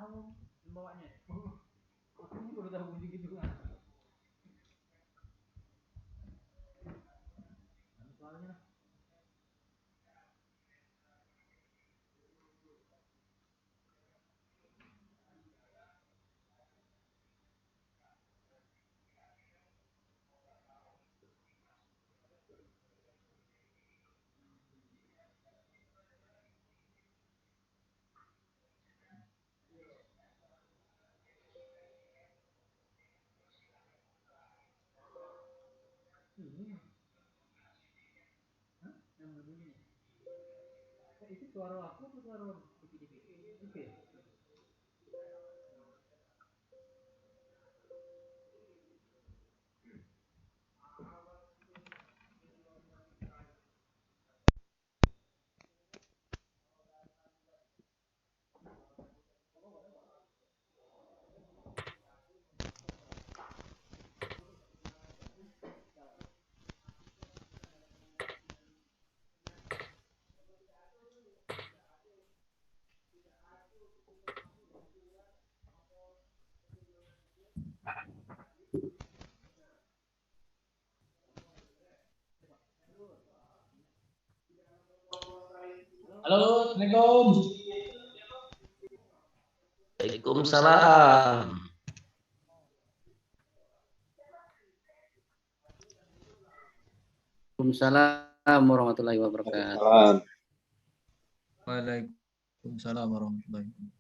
Halo, Assalamualaikum. Waalaikumsalam. Waalaikumsalam warahmatullahi wabarakatuh. Waalaikumsalam warahmatullahi wabarakatuh.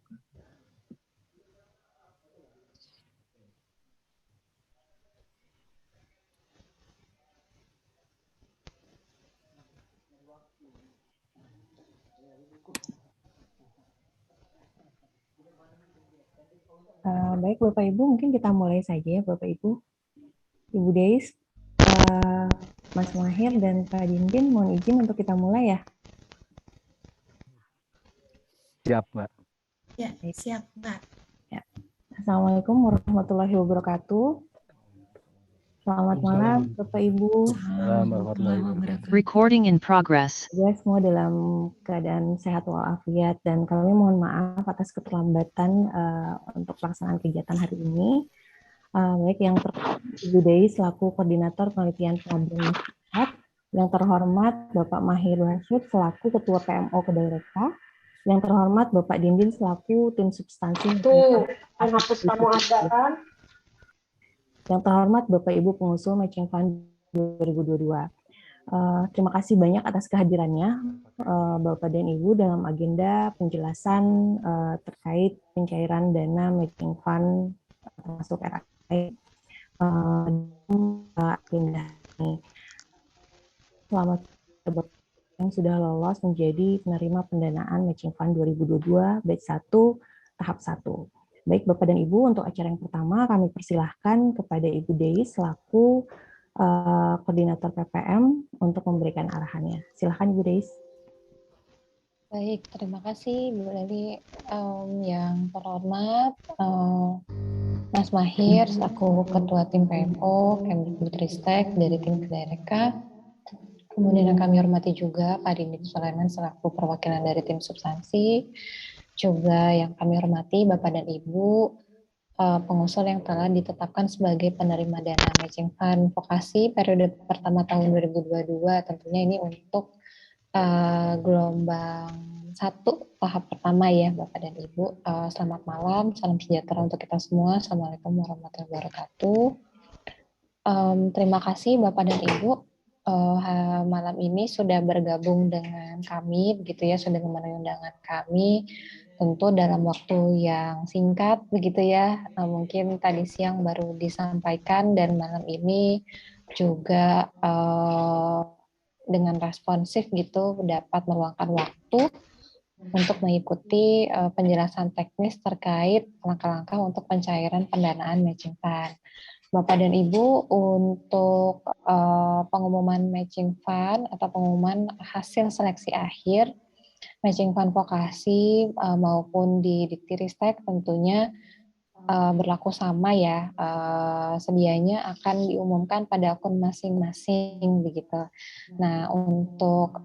Baik Bapak Ibu, mungkin kita mulai saja ya Bapak Ibu. Ibu Deis, Mas Mahir dan Pak Dindin mohon izin untuk kita mulai ya. Siap, Mbak. Ya, siap, Mbak. Ya. Assalamualaikum warahmatullahi wabarakatuh. Selamat malam Bapak Ibu. Warahmatullahi wabarakatuh. Recording in progress. Semoga semua dalam keadaan sehat walafiat dan kami mohon maaf atas keterlambatan untuk pelaksanaan kegiatan hari ini. Baik yang terhormat Ibu Deis selaku koordinator penelitian pengabdian masyarakat, yang terhormat Bapak Mahir Rashid selaku ketua PMO Kedai Reka, yang terhormat Bapak Dindin selaku tim substansi. Hapus kamu ada kan? Yang terhormat Bapak Ibu pengusul Matching Fund 2022. Terima kasih banyak atas kehadirannya Bapak dan Ibu dalam agenda penjelasan terkait pencairan dana Matching Fund termasuk RAI agenda ini. Selamat yang sudah lolos menjadi penerima pendanaan Matching Fund 2022 batch 1 tahap 1. Baik Bapak dan Ibu, untuk acara yang pertama kami persilahkan kepada Ibu Deis selaku koordinator PPM untuk memberikan arahannya. Silakan Ibu Deis. Baik, terima kasih Bu Leli. Yang terhormat Mas Mahir selaku Ketua Tim PMO Kemdikbudristek dari tim Kedai Reka. Kemudian yang kami hormati juga Pak Dindin Sulaiman selaku perwakilan dari tim substansi. Juga yang kami hormati Bapak dan Ibu pengusul yang telah ditetapkan sebagai penerima dana Matching Fund Vokasi periode pertama tahun 2022. Tentunya ini untuk gelombang 1 tahap pertama ya Bapak dan Ibu. Selamat malam, salam sejahtera untuk kita semua. Assalamualaikum warahmatullahi wabarakatuh. Terima kasih Bapak dan Ibu malam ini sudah bergabung dengan kami, begitu ya, sudah memenuhi undangan kami. Tentu dalam waktu yang singkat, begitu ya. Mungkin tadi siang baru disampaikan dan malam ini juga dengan responsif gitu dapat meluangkan waktu untuk mengikuti penjelasan teknis terkait langkah-langkah untuk pencairan pendanaan Matching Fund. Bapak dan Ibu, untuk pengumuman Matching Fund atau pengumuman hasil seleksi akhir Matching Fund Vokasi maupun di Diktiristek tentunya berlaku sama ya, sedianya akan diumumkan pada akun masing-masing begitu. Nah, untuk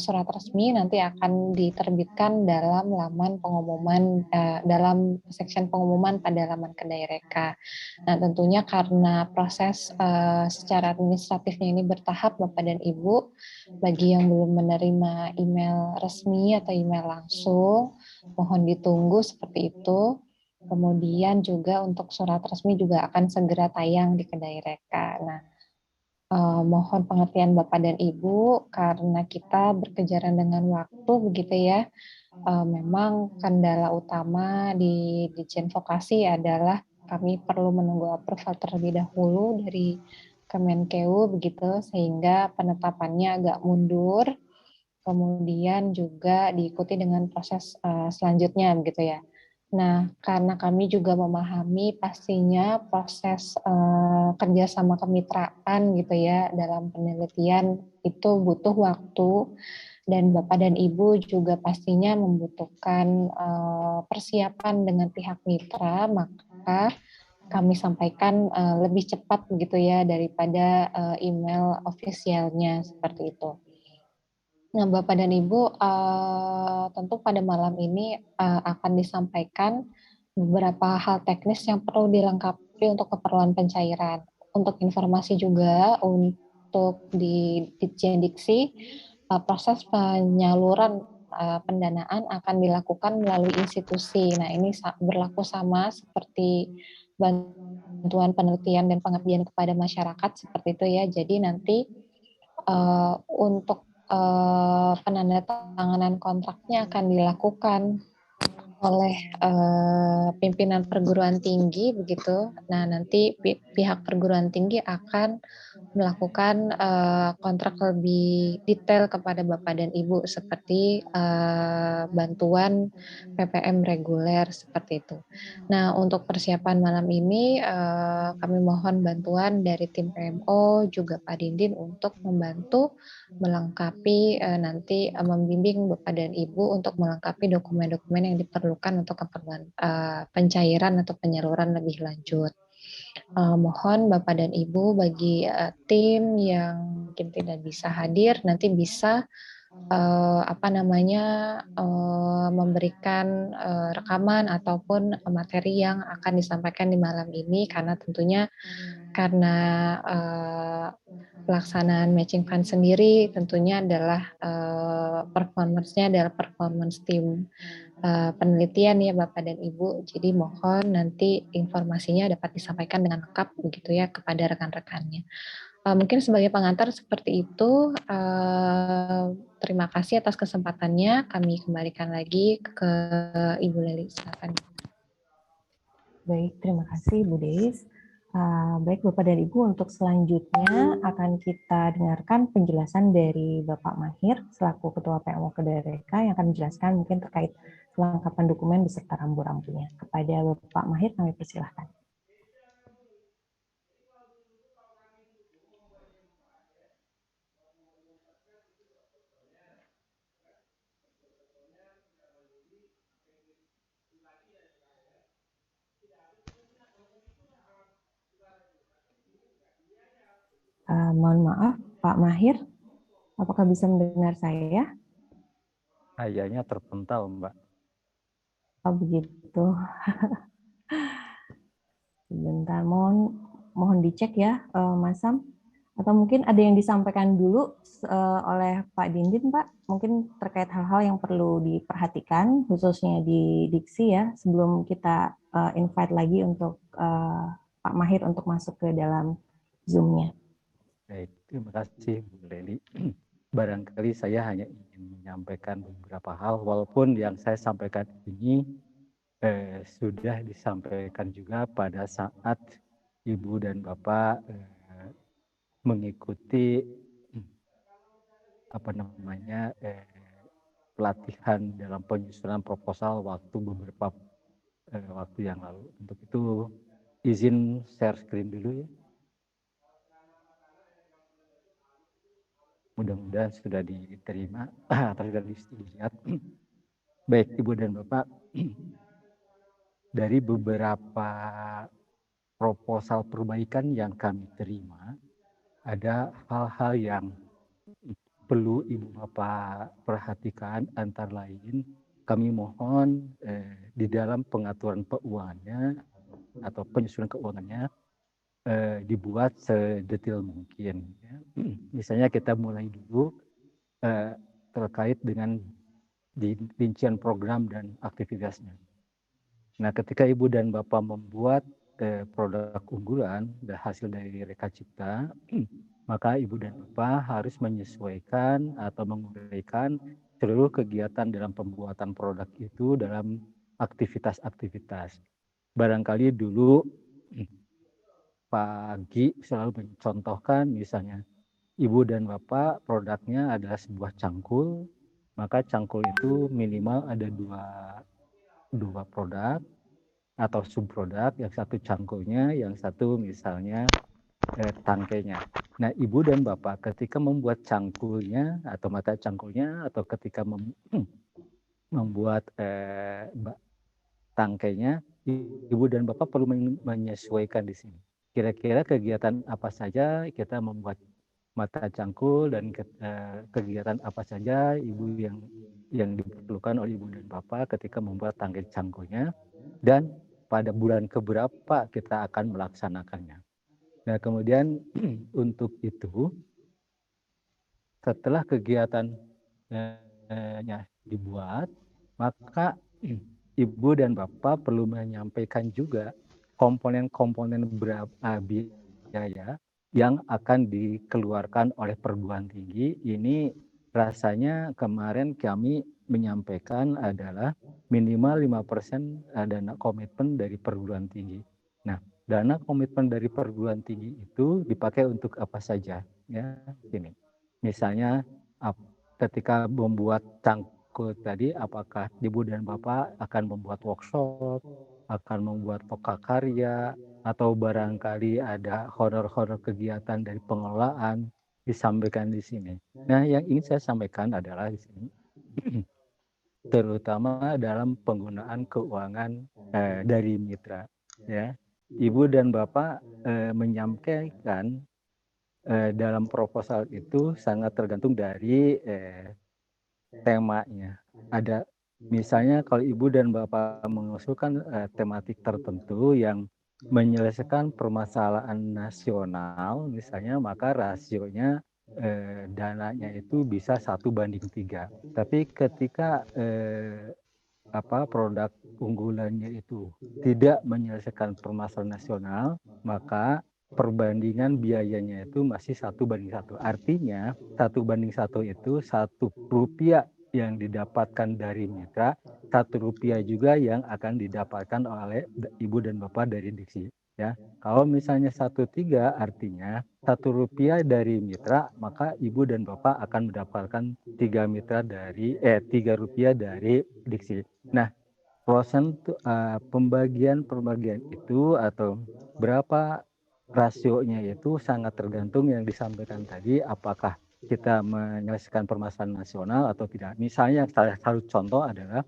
surat resmi nanti akan diterbitkan dalam laman pengumuman, dalam section pengumuman pada laman Kedai Reka. Nah, tentunya karena proses secara administratifnya ini bertahap, Bapak dan Ibu, bagi yang belum menerima email resmi atau email langsung, mohon ditunggu seperti itu. Kemudian juga untuk surat resmi juga akan segera tayang di Kedai Reka. Nah, mohon pengertian Bapak dan Ibu karena kita berkejaran dengan waktu begitu ya. Memang kendala utama di Ditjen Vokasi adalah kami perlu menunggu approval terlebih dahulu dari Kemenkeu begitu sehingga penetapannya agak mundur. Kemudian juga diikuti dengan proses selanjutnya begitu ya. Nah, karena kami juga memahami pastinya proses kerjasama kemitraan gitu ya dalam penelitian itu butuh waktu dan Bapak dan Ibu juga pastinya membutuhkan persiapan dengan pihak mitra, maka kami sampaikan lebih cepat begitu ya daripada email ofisialnya seperti itu. Nah, Bapak dan Ibu, tentu pada malam ini akan disampaikan beberapa hal teknis yang perlu dilengkapi untuk keperluan pencairan. Untuk informasi juga untuk di Ditjen Diksi, proses penyaluran pendanaan akan dilakukan melalui institusi. Nah, ini berlaku sama seperti bantuan penelitian dan pengabdian kepada masyarakat seperti itu ya. Jadi nanti untuk penandatanganan kontraknya akan dilakukan oleh pimpinan perguruan tinggi begitu. Nah, nanti pihak perguruan tinggi akan melakukan kontrak lebih detail kepada Bapak dan Ibu seperti bantuan PPM reguler seperti itu. Nah, untuk persiapan malam ini kami mohon bantuan dari tim PMO juga Pak Dindin untuk membantu melengkapi nanti membimbing Bapak dan Ibu untuk melengkapi dokumen-dokumen yang diperlukan untuk keperluan pencairan atau penyaluran lebih lanjut. Mohon Bapak dan Ibu bagi tim yang mungkin tidak bisa hadir nanti bisa memberikan rekaman ataupun materi yang akan disampaikan di malam ini karena tentunya karena pelaksanaan matching fund sendiri tentunya adalah performance-nya adalah performance tim penelitian ya Bapak dan Ibu. Jadi mohon nanti informasinya dapat disampaikan dengan lengkap begitu ya kepada rekan-rekannya. Mungkin sebagai pengantar seperti itu. Terima kasih atas kesempatannya. Kami kembalikan lagi ke Ibu Leli. Silakan. Baik, terima kasih Bu Deis. Baik Bapak dan Ibu, untuk selanjutnya akan kita dengarkan penjelasan dari Bapak Mahir selaku Ketua PMO Kedai Reka yang akan menjelaskan mungkin terkait kelengkapan dokumen beserta rambu-rambunya. Kepada Bapak Mahir kami persilahkan. Mohon maaf, Pak Mahir, apakah bisa mendengar saya? Kayaknya terpental, Mbak. Oh begitu. Sebentar, mohon dicek ya, Mas Sam. Atau mungkin ada yang disampaikan dulu oleh Pak Dindin, Pak. Mungkin terkait hal-hal yang perlu diperhatikan, khususnya di diksi ya, sebelum kita invite lagi untuk Pak Mahir untuk masuk ke dalam Zoom-nya. Baik, terima kasih Bu Leli. Barangkali saya hanya ingin menyampaikan beberapa hal, walaupun yang saya sampaikan ini sudah disampaikan juga pada saat Ibu dan Bapak mengikuti pelatihan dalam penyusunan proposal beberapa waktu yang lalu. Untuk itu izin share screen dulu ya. Mudah-mudahan sudah diterima atau sudah dilihat. Baik, Ibu dan Bapak, dari beberapa proposal perbaikan yang kami terima, ada hal-hal yang perlu Ibu Bapak perhatikan, antara lain kami mohon di dalam pengaturan keuangannya atau penyusunan keuangannya dibuat sedetail mungkin. Ya. Misalnya kita mulai dulu terkait dengan rincian program dan aktivitasnya. Nah, ketika Ibu dan Bapak membuat produk unggulan dan hasil dari Reka Cipta, maka Ibu dan Bapak harus menyesuaikan atau menguraikan seluruh kegiatan dalam pembuatan produk itu dalam aktivitas-aktivitas. Barangkali dulu pagi selalu mencontohkan misalnya Ibu dan Bapak produknya adalah sebuah cangkul, maka cangkul itu minimal ada dua produk atau subproduk, yang satu cangkulnya, yang satu misalnya tangkainya. Nah, Ibu dan Bapak ketika membuat cangkulnya atau mata cangkulnya atau ketika membuat tangkainya, Ibu dan Bapak perlu menyesuaikan di sini. Kira-kira kegiatan apa saja kita membuat mata cangkul dan kegiatan apa saja Ibu yang diperlukan oleh Ibu dan Bapak ketika membuat tangkai cangkulnya, dan pada bulan keberapa kita akan melaksanakannya. Nah, kemudian untuk itu setelah kegiatannya dibuat, maka Ibu dan Bapak perlu menyampaikan juga komponen-komponen biaya yang akan dikeluarkan oleh perguruan tinggi. Ini rasanya kemarin kami menyampaikan adalah minimal 5% dana komitmen dari perguruan tinggi. Nah, dana komitmen dari perguruan tinggi itu dipakai untuk apa saja? Ya, ini. Misalnya ketika membuat cangkul tadi, apakah Ibu dan Bapak akan membuat workshop, akan membuat karya, atau barangkali ada honor-honor kegiatan dari pengelolaan disampaikan di sini. Nah, yang ingin saya sampaikan adalah di sini, terutama dalam penggunaan keuangan dari mitra. Ya, Ibu dan Bapak menyampaikan dalam proposal itu sangat tergantung dari temanya. Ada misalnya kalau Ibu dan Bapak mengusulkan tematik tertentu yang menyelesaikan permasalahan nasional misalnya, maka rasionya dananya itu bisa 1:3. Tapi ketika produk unggulannya itu tidak menyelesaikan permasalahan nasional, maka perbandingan biayanya itu masih 1:1. Artinya 1:1 itu Rp1 yang didapatkan dari mitra, Rp1 juga yang akan didapatkan oleh Ibu dan Bapak dari Diksi. Ya, kalau misalnya 1:3 artinya Rp1 dari mitra, maka Ibu dan Bapak akan mendapatkan Rp3 dari Diksi. Nah, pembagian itu atau berapa rasionya itu sangat tergantung yang disampaikan tadi, apakah kita menyelesaikan permasalahan nasional atau tidak. Misalnya salah satu contoh adalah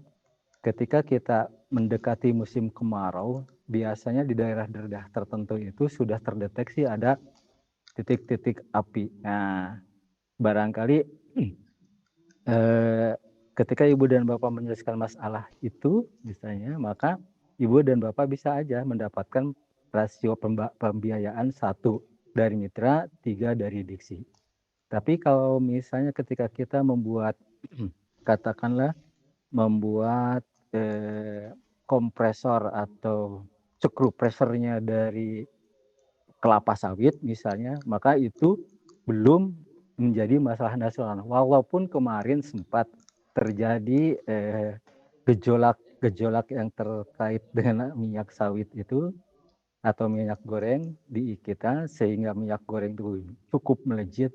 ketika kita mendekati musim kemarau, biasanya di daerah-daerah tertentu itu sudah terdeteksi ada titik-titik api. Nah, barangkali ketika Ibu dan Bapak menyelesaikan masalah itu misalnya, maka Ibu dan Bapak bisa aja mendapatkan rasio pembiayaan 1 dari mitra, 3 dari Diksi. Tapi kalau misalnya ketika kita membuat katakanlah membuat kompresor atau screw pressure-nya dari kelapa sawit misalnya, maka itu belum menjadi masalah nasional. Walaupun kemarin sempat terjadi gejolak yang terkait dengan minyak sawit itu atau minyak goreng di kita, sehingga minyak goreng itu cukup melejit.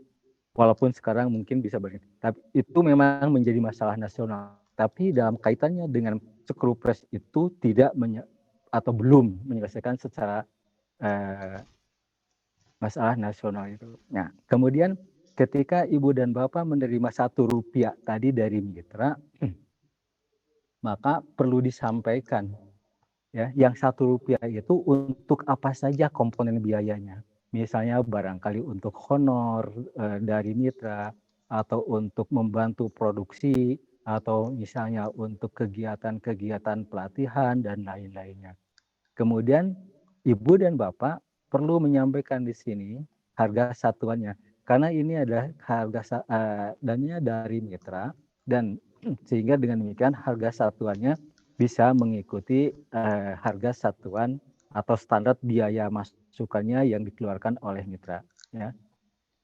Walaupun sekarang mungkin bisa balik, tapi itu memang menjadi masalah nasional. Tapi dalam kaitannya dengan screw press itu tidak atau belum menyelesaikan secara masalah nasional itu. Nah, kemudian ketika Ibu dan Bapak menerima Rp1 tadi dari mitra, maka perlu disampaikan Ya, yang Rp1 itu untuk apa saja komponen biayanya. Misalnya barangkali untuk honor dari mitra, atau untuk membantu produksi, atau misalnya untuk kegiatan-kegiatan pelatihan dan lain-lainnya. Kemudian Ibu dan Bapak perlu menyampaikan di sini harga satuannya, karena ini adalah harga dannya dari mitra, dan sehingga dengan demikian harga satuannya bisa mengikuti harga satuan atau standar biaya masukannya yang dikeluarkan oleh mitra. Ya.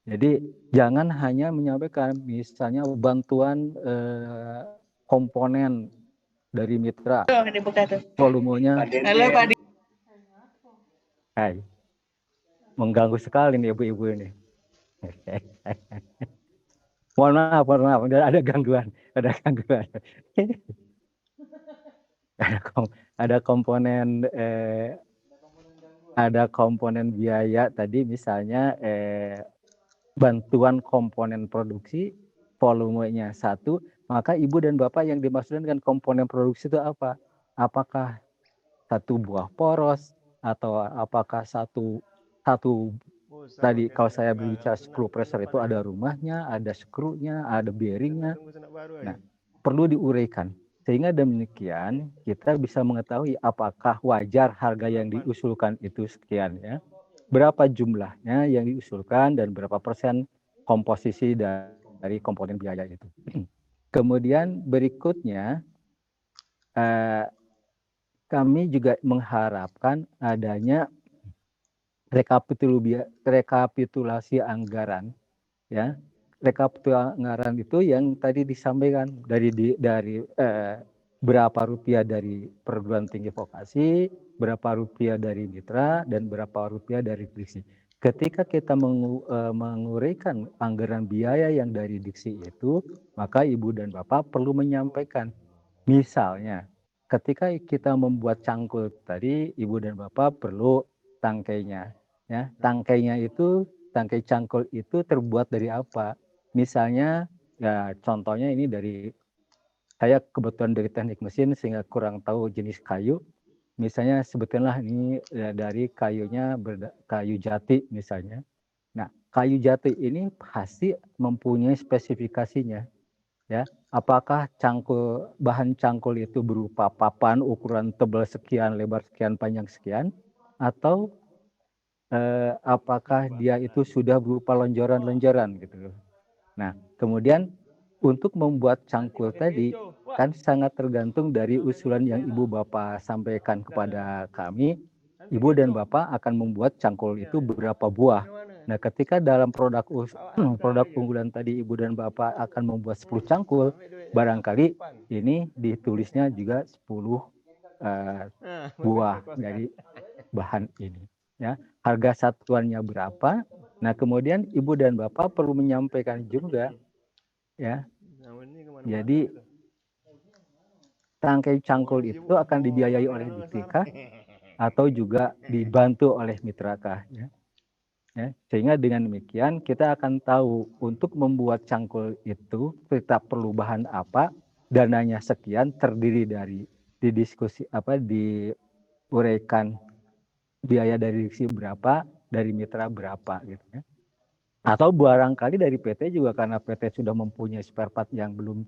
Jadi jangan hanya menyampaikan misalnya bantuan komponen dari mitra, volumenya. Halo Pak Di. Hai, mengganggu sekali nih ibu-ibu ini. Mohon maaf, ada gangguan. Ada komponen biaya tadi, misalnya bantuan komponen produksi volumenya 1, maka Ibu dan Bapak yang dimaksudkan dengan komponen produksi itu apa? Apakah 1 buah poros, atau apakah satu tadi kalau saya berbicara screw pressure itu ada rumahnya, ada skrunya, ada bearingnya. Nah, perlu diuraikan. Sehingga demikian kita bisa mengetahui apakah wajar harga yang diusulkan itu sekian, ya. Berapa jumlahnya yang diusulkan dan berapa persen komposisi dari komponen biaya itu. Kemudian berikutnya kami juga mengharapkan adanya rekapitulasi anggaran, ya. Rekapitulasi anggaran itu yang tadi disampaikan dari berapa rupiah dari perguruan tinggi vokasi, berapa rupiah dari mitra, dan berapa rupiah dari diksi. Ketika kita menguraikan anggaran biaya yang dari diksi itu, maka Ibu dan Bapak perlu menyampaikan. Misalnya, ketika kita membuat cangkul tadi, Ibu dan Bapak perlu tangkainya. Ya, tangkai cangkul itu terbuat dari apa? Misalnya, ya contohnya ini saya kebetulan dari teknik mesin sehingga kurang tahu jenis kayu. Misalnya sebetulnya ini dari kayunya kayu jati misalnya. Nah, kayu jati ini pasti mempunyai spesifikasinya, ya. Apakah bahan cangkul itu berupa papan ukuran tebal sekian, lebar sekian, panjang sekian, atau apakah dia itu sudah berupa lonjoran-lonjoran gitu. Nah, kemudian untuk membuat cangkul tadi kan sangat tergantung dari usulan yang Ibu Bapak sampaikan kepada kami. Ibu dan Bapak akan membuat cangkul itu berapa buah. Nah, ketika dalam produk unggulan tadi Ibu dan Bapak akan membuat 10 cangkul, barangkali ini ditulisnya juga 10 buah dari bahan ini. Ya, harga satuannya berapa? Nah, kemudian Ibu dan Bapak perlu menyampaikan juga, ya. Jadi tangkai cangkul itu akan dibiayai oleh Diktikah atau juga dibantu oleh Mitrakah, ya. Ya, sehingga dengan demikian kita akan tahu untuk membuat cangkul itu kita perlu bahan apa, dananya sekian, terdiri dari diuraikan biaya dari diksi berapa, dari mitra berapa gitu, ya. Atau barangkali dari PT juga karena PT sudah mempunyai spare part yang belum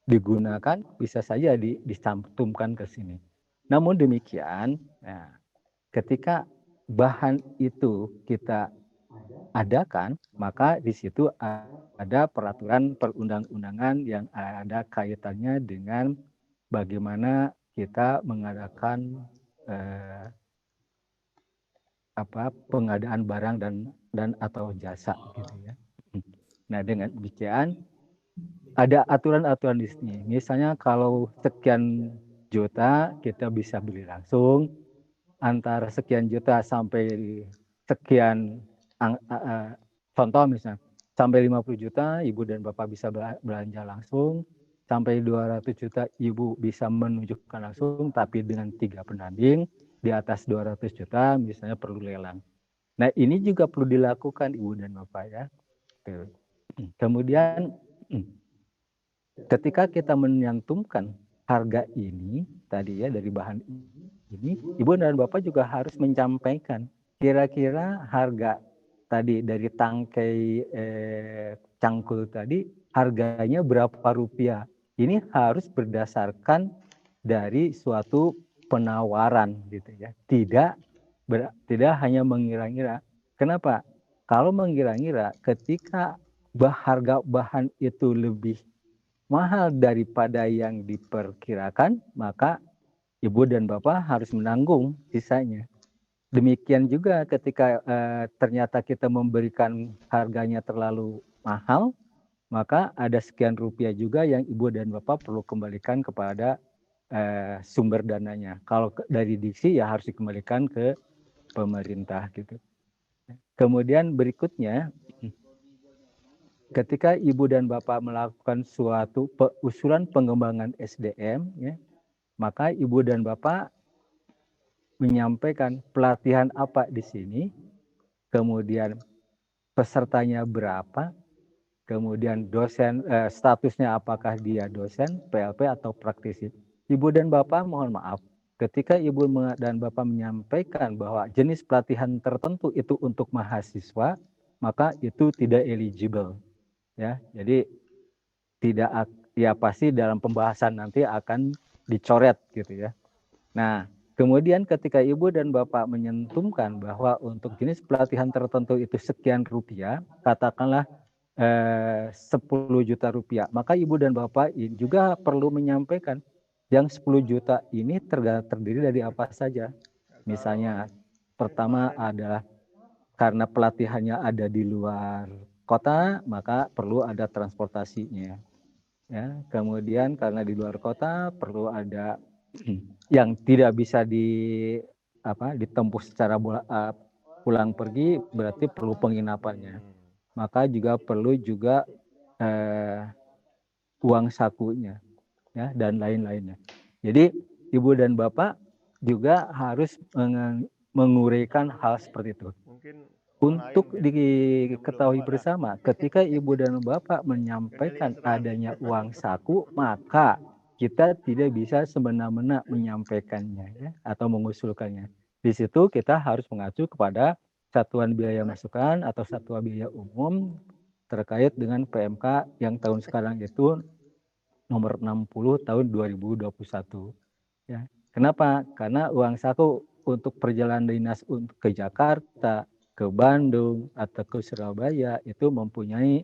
digunakan, bisa saja dicantumkan ke sini. Namun demikian, nah, ketika bahan itu kita adakan, maka di situ ada peraturan perundang-undangan yang ada kaitannya dengan bagaimana kita mengadakan pengadaan barang dan atau jasa gitu, ya. Nah, dengan demikian ada aturan-aturan di sini. Misalnya kalau sekian juta kita bisa beli langsung, antara sekian juta sampai sekian contoh misalnya sampai 50 juta Ibu dan Bapak bisa belanja langsung, sampai 200 juta Ibu bisa menunjukkan langsung tapi dengan 3 penanding. Di atas 200 juta misalnya perlu lelang. Nah, ini juga perlu dilakukan Ibu dan Bapak, ya. Kemudian ketika kita menyantumkan harga ini tadi, ya, dari bahan ini, ini, Ibu dan Bapak juga harus menyampaikan kira-kira harga tadi dari tangkai cangkul tadi harganya berapa rupiah. Ini harus berdasarkan dari suatu penawaran gitu ya. Tidak hanya mengira-ngira. Kenapa? Kalau mengira-ngira ketika harga bahan itu lebih mahal daripada yang diperkirakan, maka Ibu dan Bapak harus menanggung sisanya. Demikian juga ketika ternyata kita memberikan harganya terlalu mahal, maka ada sekian rupiah juga yang Ibu dan Bapak perlu kembalikan kepada sumber dananya. Kalau dari diksi ya harus dikembalikan ke pemerintah gitu. Kemudian berikutnya, ketika Ibu dan Bapak melakukan suatu usulan pengembangan SDM, ya, maka Ibu dan Bapak menyampaikan pelatihan apa di sini, kemudian pesertanya berapa, kemudian dosen statusnya apakah dia dosen, PLP atau praktisi. Ibu dan Bapak mohon maaf, ketika Ibu dan Bapak menyampaikan bahwa jenis pelatihan tertentu itu untuk mahasiswa, maka itu tidak eligible. Ya, jadi tidak, ya pasti dalam pembahasan nanti akan dicoret gitu ya. Nah, kemudian ketika Ibu dan Bapak menyentumkan bahwa untuk jenis pelatihan tertentu itu sekian rupiah, katakanlah 10 juta rupiah, maka Ibu dan Bapak juga perlu menyampaikan yang 10 juta ini terdiri dari apa saja. Misalnya pertama adalah karena pelatihannya ada di luar kota, maka perlu ada transportasinya. Ya, kemudian karena di luar kota perlu ada yang tidak bisa ditempuh secara pulang pergi, berarti perlu penginapannya. Maka juga perlu juga uang sakunya, ya, dan lain-lainnya. Jadi Ibu dan Bapak juga harus menguraikan hal seperti itu. Untuk diketahui bersama, ketika Ibu dan Bapak menyampaikan adanya uang saku, maka kita tidak bisa semena-mena menyampaikannya ya, atau mengusulkannya. Di situ kita harus mengacu kepada satuan biaya masukan atau satuan biaya umum terkait dengan PMK yang tahun sekarang itu nomor 60 tahun 2021. Ya. Kenapa? Karena uang saku untuk perjalanan dinas ke Jakarta, ke Bandung, atau ke Surabaya itu mempunyai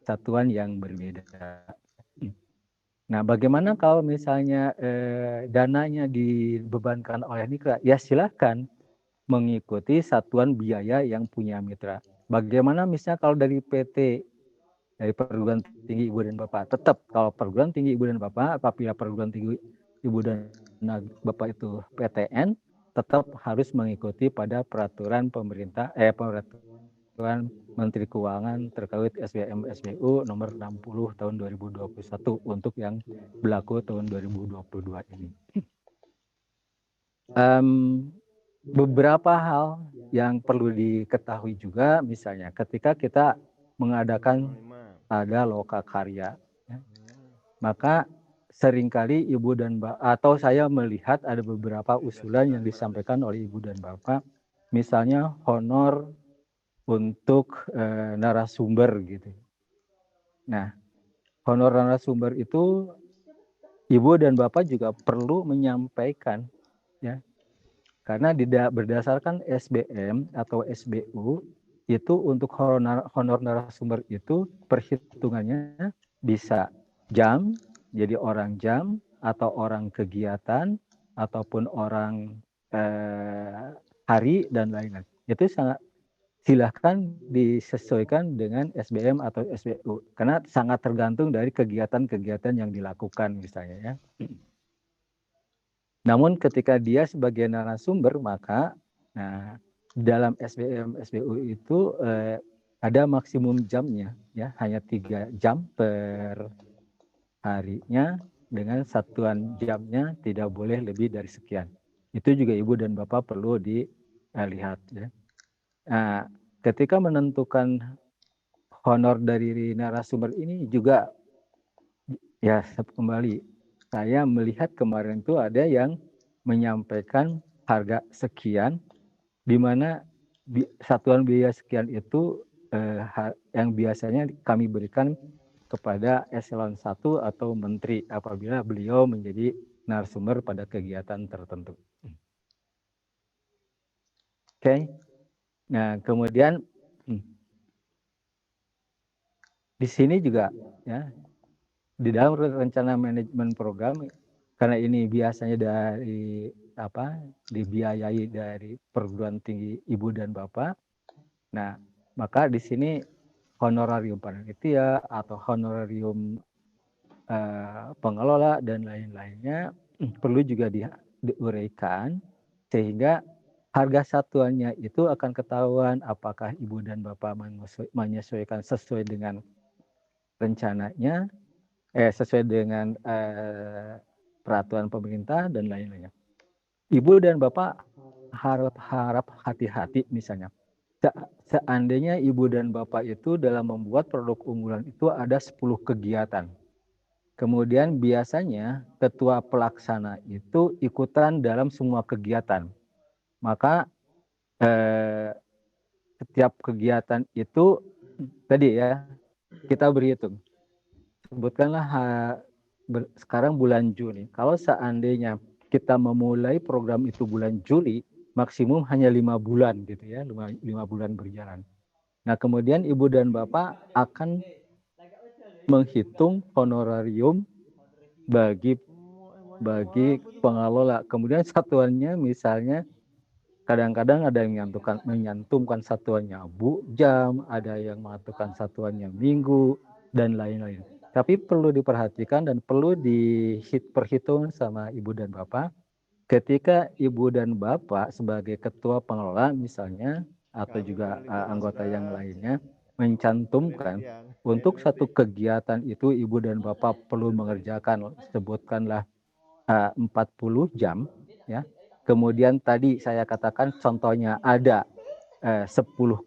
satuan yang berbeda. Nah, bagaimana kalau misalnya dananya dibebankan oleh Nikra? Ya silakan mengikuti satuan biaya yang punya mitra. Bagaimana misalnya kalau dari PT, dari perguruan tinggi Ibu dan Bapak? Tetap kalau perguruan tinggi Ibu dan Bapak, apabila perguruan tinggi Ibu dan Bapak itu PTN, tetap harus mengikuti pada peraturan pemerintah, peraturan Menteri Keuangan terkait SBM SBU nomor 60 tahun 2021 untuk yang berlaku tahun 2022 ini. Beberapa hal yang perlu diketahui juga, misalnya ketika kita mengadakan ada lokakarya, ya, maka seringkali Ibu dan Bapak, atau saya melihat ada beberapa usulan yang disampaikan oleh Ibu dan Bapak, misalnya honor untuk narasumber gitu. Nah, honor narasumber itu Ibu dan Bapak juga perlu menyampaikan, ya, karena berdasarkan SBM atau SBU itu untuk honor narasumber itu perhitungannya bisa jam, jadi orang jam atau orang kegiatan ataupun orang hari dan lain-lain. Itu sangat silahkan disesuaikan dengan SBM atau SBU karena sangat tergantung dari kegiatan-kegiatan yang dilakukan misalnya ya. Namun ketika dia sebagai narasumber maka dalam SBM SBU itu ada maksimum jamnya ya, hanya 3 jam per harinya dengan satuan jamnya tidak boleh lebih dari sekian. Itu juga Ibu dan Bapak perlu dilihat ya. Nah, ketika menentukan honor dari narasumber ini juga ya kembali saya melihat kemarin itu ada yang menyampaikan harga sekian, di mana satuan biaya sekian itu yang biasanya kami berikan kepada eselon 1 atau menteri apabila beliau menjadi narasumber pada kegiatan tertentu. Oke. Nah, kemudian di sini juga ya, di dalam rencana manajemen program, karena ini biasanya dari dibiayai dari perguruan tinggi ibu dan bapak. Nah, maka di sini honorarium panitia atau honorarium pengelola dan lain-lainnya perlu juga diuraikan sehingga harga satuannya itu akan ketahuan apakah ibu dan bapak menyesuaikan sesuai dengan rencananya, sesuai dengan peraturan pemerintah dan lain-lainnya. Ibu dan bapak harap hati-hati misalnya. Seandainya ibu dan bapak itu dalam membuat produk unggulan itu ada 10 kegiatan. Kemudian biasanya ketua pelaksana itu ikutan dalam semua kegiatan. Maka setiap kegiatan itu tadi ya kita berhitung. Sebutkanlah sekarang bulan Juni. Kalau seandainya kita memulai program itu bulan Juli, maksimum hanya 5 bulan gitu ya, 5 bulan berjalan. Nah, kemudian ibu dan bapak akan menghitung honorarium bagi pengelola. Kemudian satuannya misalnya kadang-kadang ada yang menyantumkan satuannya jam, ada yang menentukan satuannya minggu dan lain-lain. Tapi perlu diperhatikan dan perlu diperhitung sama ibu dan bapak. Ketika ibu dan bapak sebagai ketua pengelola misalnya atau juga anggota yang lainnya mencantumkan untuk satu kegiatan itu ibu dan bapak perlu mengerjakan sebutkanlah 40 jam ya. Kemudian tadi saya katakan contohnya ada 10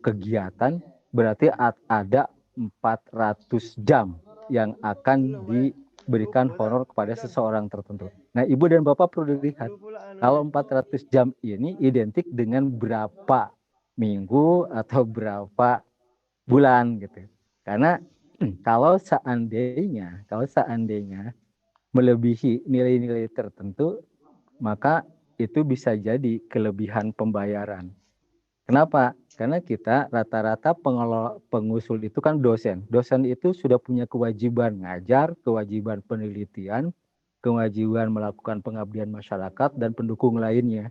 kegiatan berarti ada 400 jam yang akan diberikan honor kepada seseorang tertentu. Nah, ibu dan bapak perlu dilihat kalau 400 jam ini identik dengan berapa minggu atau berapa bulan gitu. Karena kalau seandainya melebihi nilai-nilai tertentu, maka itu bisa jadi kelebihan pembayaran. Kenapa? Karena kita rata-rata pengusul itu kan dosen. Dosen itu sudah punya kewajiban ngajar, kewajiban penelitian, kewajiban melakukan pengabdian masyarakat dan pendukung lainnya.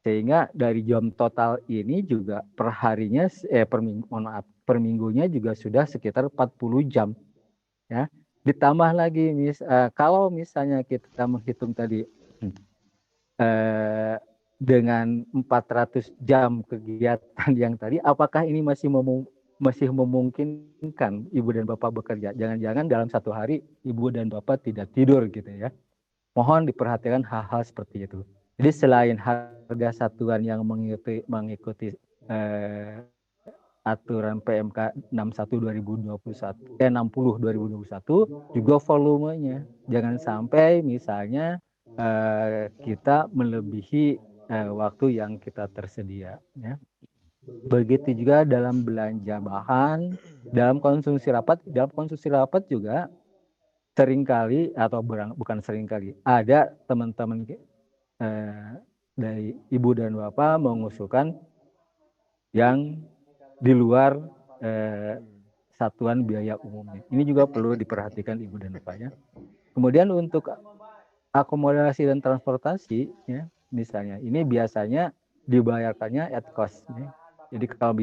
Sehingga dari jam total ini juga per harinya per minggunya juga sudah sekitar 40 jam. Ya. Ditambah lagi kalau misalnya kita menghitung tadi dengan 400 jam kegiatan yang tadi, apakah ini masih memungkinkan ibu dan bapak bekerja? Jangan-jangan dalam satu hari ibu dan bapak tidak tidur gitu ya. Mohon diperhatikan hal-hal seperti itu. Jadi selain harga satuan yang mengikuti aturan PMK 60 2021 juga volumenya. Jangan sampai misalnya kita melebihi waktu yang kita tersedia ya. Begitu juga dalam belanja bahan, dalam konsumsi rapat juga seringkali atau bukan seringkali ada teman-teman dari ibu dan bapak mengusulkan yang di luar satuan biaya umumnya. Ini juga perlu diperhatikan ibu dan bapak ya. Kemudian untuk akomodasi dan transportasi ya, misalnya ini biasanya dibayarkannya at cost ya. Jadi kalau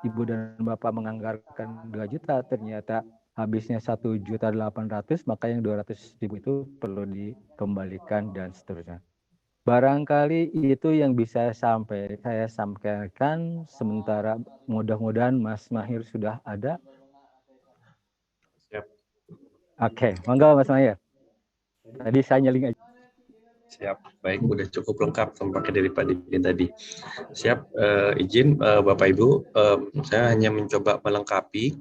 ibu dan bapak menganggarkan 2 juta ternyata habisnya 1.800.000 maka yang 200.000 itu perlu dikembalikan dan seterusnya. Barangkali itu yang bisa saya sampaikan sementara. Mudah-mudahan Mas Mahir sudah ada. Siap. Oke, monggo Mas Mahir. Tadi saya nyeling aja. Siap, baik, udah cukup lengkap tampaknya dari Pak Didin tadi. Siap, izin Bapak Ibu, saya hanya mencoba melengkapi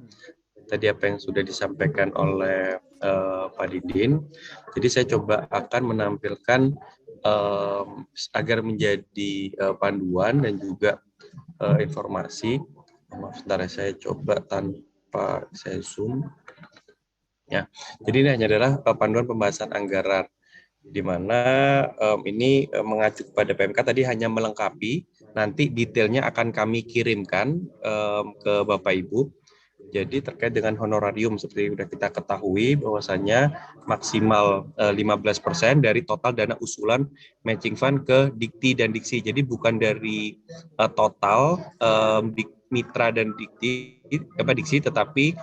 tadi apa yang sudah disampaikan oleh Pak Didin. Jadi saya coba akan menampilkan agar menjadi panduan dan juga informasi. Maaf, sebentar ya, saya coba tanpa saya zoom. Ya, jadi ini hanya adalah panduan pembahasan anggaran, di mana ini mengacu kepada PMK tadi hanya melengkapi. Nanti detailnya akan kami kirimkan ke Bapak Ibu. Jadi terkait dengan honorarium seperti sudah kita ketahui bahwasanya maksimal 15% dari total dana usulan matching fund ke Dikti dan Diksi. Jadi bukan dari total mitra dan Diksi, tetapi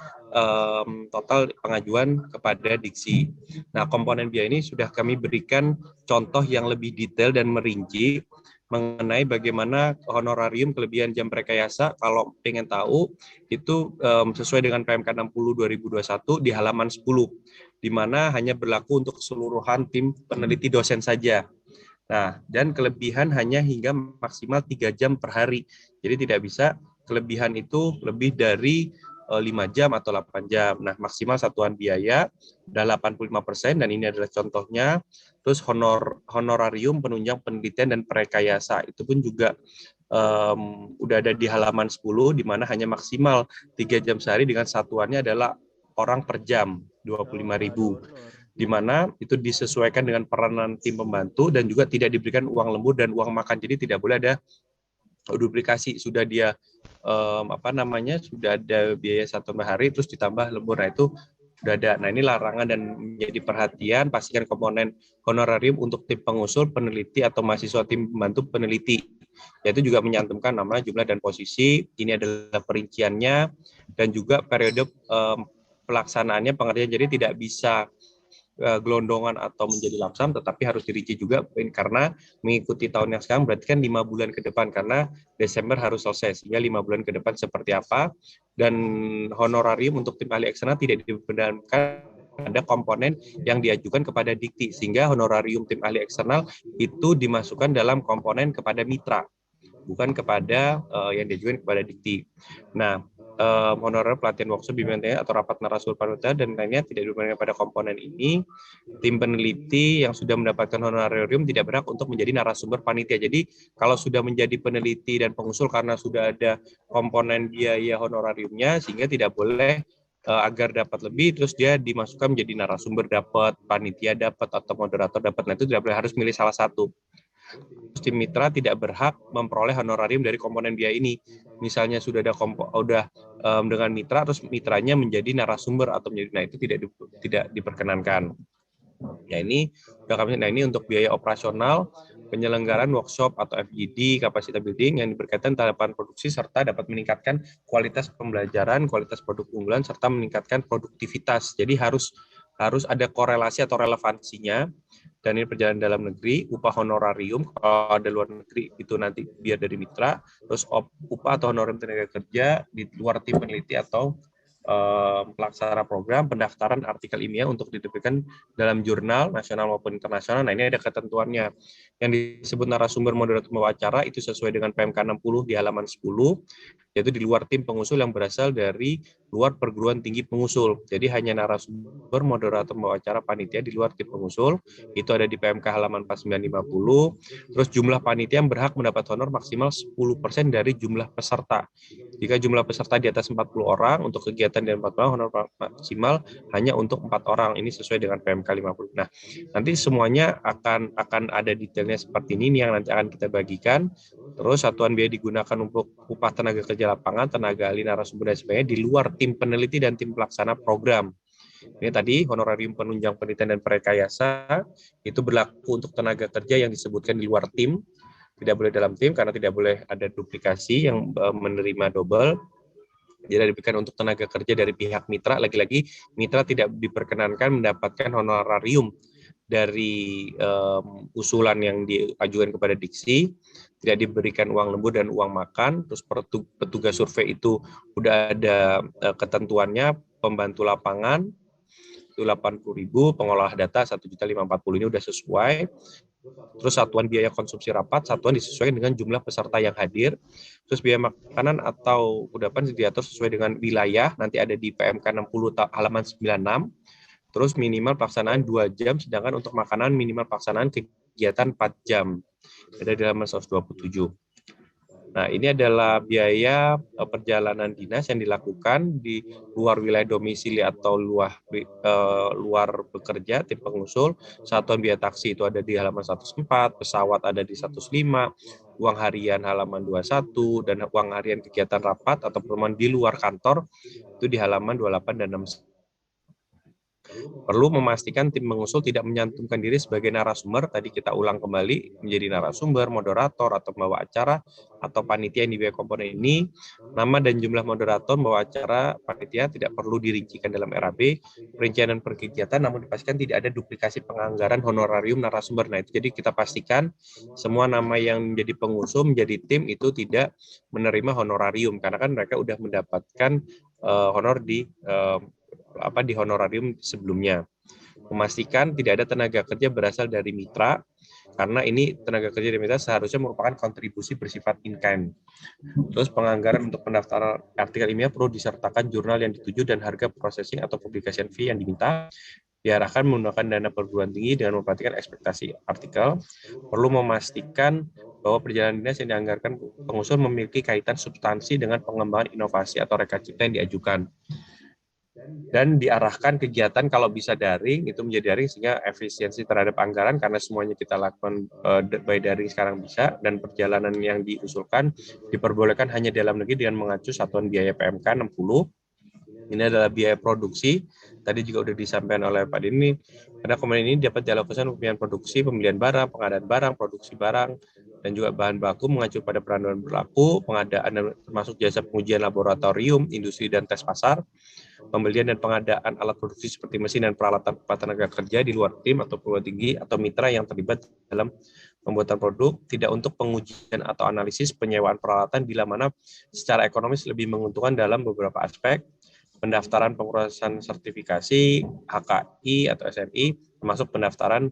total pengajuan kepada Diksi. Nah, komponen biaya ini sudah kami berikan contoh yang lebih detail dan merinci mengenai bagaimana honorarium kelebihan jam prekayasa. Kalau pengen tahu itu sesuai dengan PMK 60 2021 di halaman 10, di mana hanya berlaku untuk keseluruhan tim peneliti dosen saja. Nah, dan kelebihan hanya hingga maksimal 3 jam per hari. Jadi tidak bisa kelebihan itu lebih dari 5 jam atau 8 jam. Nah, maksimal satuan biaya adalah 85%, dan ini adalah contohnya. Terus honorarium penunjang penelitian dan prekayasa, itu pun juga udah ada di halaman 10, di mana hanya maksimal 3 jam sehari dengan satuannya adalah orang per jam, 25.000. Di mana itu disesuaikan dengan peranan tim pembantu dan juga tidak diberikan uang lembur dan uang makan. Jadi tidak boleh ada duplikasi. Sudah dia sudah ada biaya 1 hari terus ditambah lembur. Nah, itu sudah ada. Nah, ini larangan dan menjadi perhatian. Pastikan komponen honorarium untuk tim pengusul, peneliti atau mahasiswa tim pembantu peneliti, yaitu juga menyantumkan nama, jumlah, dan posisi. Ini adalah perinciannya dan juga periode pelaksanaannya, pengertian. Jadi tidak bisa gelondongan atau menjadi lamsam, tetapi harus dirinci juga, karena mengikuti tahun yang sekarang berarti kan 5 bulan ke depan, karena Desember harus selesai, sehingga 5 bulan ke depan seperti apa. Dan honorarium untuk tim ahli eksternal tidak dibenarkan ada komponen yang diajukan kepada Dikti, sehingga honorarium tim ahli eksternal itu dimasukkan dalam komponen kepada mitra, bukan kepada yang diajukan kepada Dikti. Nah, honorer pelatihan workshop bimbingan atau rapat narasumber panitia dan lainnya tidak diberikan pada komponen ini. Tim peneliti yang sudah mendapatkan honorarium tidak berhak untuk menjadi narasumber panitia. Jadi kalau sudah menjadi peneliti dan pengusul karena sudah ada komponen biaya honorariumnya, sehingga tidak boleh agar dapat lebih terus dia dimasukkan menjadi narasumber dapat, panitia dapat, atau moderator dapat. Nah, itu tidak boleh, harus milih salah satu. Tim mitra tidak berhak memperoleh honorarium dari komponen biaya ini. Misalnya sudah ada dengan mitra, terus mitranya menjadi narasumber atau menjadi, nah itu tidak diperkenankan. Ya, ini untuk biaya operasional penyelenggaraan workshop atau FGD, capacity building yang berkaitan tahapan produksi serta dapat meningkatkan kualitas pembelajaran, kualitas produk unggulan serta meningkatkan produktivitas. Jadi harus ada korelasi atau relevansinya. Dan ini perjalanan dalam negeri, upah honorarium kalau ada luar negeri itu nanti biar dari mitra, terus upah atau honorarium tenaga kerja di luar tim peneliti atau pelaksana program, pendaftaran artikel ilmiah untuk diterbitkan dalam jurnal nasional maupun internasional. Nah, ini ada ketentuannya. Yang disebut narasumber moderator wawancara itu sesuai dengan PMK 60 di halaman 10, yaitu di luar tim pengusul yang berasal dari luar perguruan tinggi pengusul. Jadi hanya narasumber moderator wawancara panitia di luar tim pengusul, itu ada di PMK halaman 4950. Terus jumlah panitia yang berhak mendapat honor maksimal 10% dari jumlah peserta. Jika jumlah peserta di atas 40 orang untuk kegiatan dan 4 orang, honor maksimal hanya untuk 4 orang. Ini sesuai dengan PMK 50. Nah, nanti semuanya akan ada detailnya seperti ini yang nanti akan kita bagikan. Terus satuan biaya digunakan untuk upah tenaga kerja lapangan, tenaga ahli, narasumber, dan sebagainya di luar tim peneliti dan tim pelaksana program. Ini tadi honorarium penunjang penelitian dan prekayasa itu berlaku untuk tenaga kerja yang disebutkan di luar tim, tidak boleh dalam tim karena tidak boleh ada duplikasi yang menerima double. Jadi diberikan untuk tenaga kerja dari pihak mitra. Lagi-lagi mitra tidak diperkenankan mendapatkan honorarium dari usulan yang diajukan kepada Diksi, tidak diberikan uang lembur dan uang makan. Terus petugas survei itu udah ada ketentuannya, pembantu lapangan itu 80.000, pengolah data 1.540.000, ini udah sesuai. Terus satuan biaya konsumsi rapat, satuan disesuaikan dengan jumlah peserta yang hadir. Terus biaya makanan atau kudapan diatur sesuai dengan wilayah, nanti ada di PMK 60 halaman 96. Terus minimal pelaksanaan 2 jam, sedangkan untuk makanan minimal pelaksanaan kegiatan 4 jam. Ada di halaman 127. Nah, ini adalah biaya perjalanan dinas yang dilakukan di luar wilayah domisili atau luar bekerja tim pengusul. Satuan biaya taksi itu ada di halaman 104, pesawat ada di 105, uang harian halaman 21, dan uang harian kegiatan rapat atau pertemuan di luar kantor itu di halaman 28 dan 61. Perlu memastikan tim pengusul tidak menyantumkan diri sebagai narasumber, tadi kita ulang kembali, menjadi narasumber, moderator, atau pembawa acara, atau panitia yang dibiayai komponen ini. Nama dan jumlah moderator, pembawa acara, panitia tidak perlu dirincikan dalam RAB, perincian dan perkegiatan, namun dipastikan tidak ada duplikasi penganggaran honorarium narasumber. Nah, itu jadi kita pastikan semua nama yang menjadi pengusul, menjadi tim, itu tidak menerima honorarium, karena kan mereka sudah mendapatkan honor di honorarium sebelumnya. Memastikan tidak ada tenaga kerja berasal dari mitra, karena ini tenaga kerja dari mitra seharusnya merupakan kontribusi bersifat in-kind. Terus penganggaran untuk pendaftaran artikel ilmiah perlu disertakan jurnal yang dituju dan harga processing atau publication fee yang diminta. Diarahkan menggunakan dana perguruan tinggi dengan memperhatikan ekspektasi artikel. Perlu memastikan bahwa perjalanan dinas yang dianggarkan pengusul memiliki kaitan substansi dengan pengembangan inovasi atau reka cipta yang diajukan. Dan diarahkan kegiatan kalau bisa daring, itu menjadi daring sehingga efisiensi terhadap anggaran, karena semuanya kita lakukan by daring sekarang bisa, dan perjalanan yang diusulkan diperbolehkan hanya dalam negeri dengan mengacu satuan biaya PMK 60. Ini adalah biaya produksi, tadi juga sudah disampaikan oleh Pak Dini, karena komponen ini dapat dialokasikan pembelian produksi, pembelian barang, pengadaan barang, produksi barang, dan juga bahan baku mengacu pada peranduan berlaku, pengadaan termasuk jasa pengujian laboratorium, industri dan tes pasar, pembelian dan pengadaan alat produksi seperti mesin dan peralatan tenaga kerja di luar tim atau perguruan tinggi atau mitra yang terlibat dalam pembuatan produk, tidak untuk pengujian atau analisis penyewaan peralatan bila mana secara ekonomis lebih menguntungkan dalam beberapa aspek, pendaftaran pengurusan sertifikasi, HKI atau SNI, termasuk pendaftaran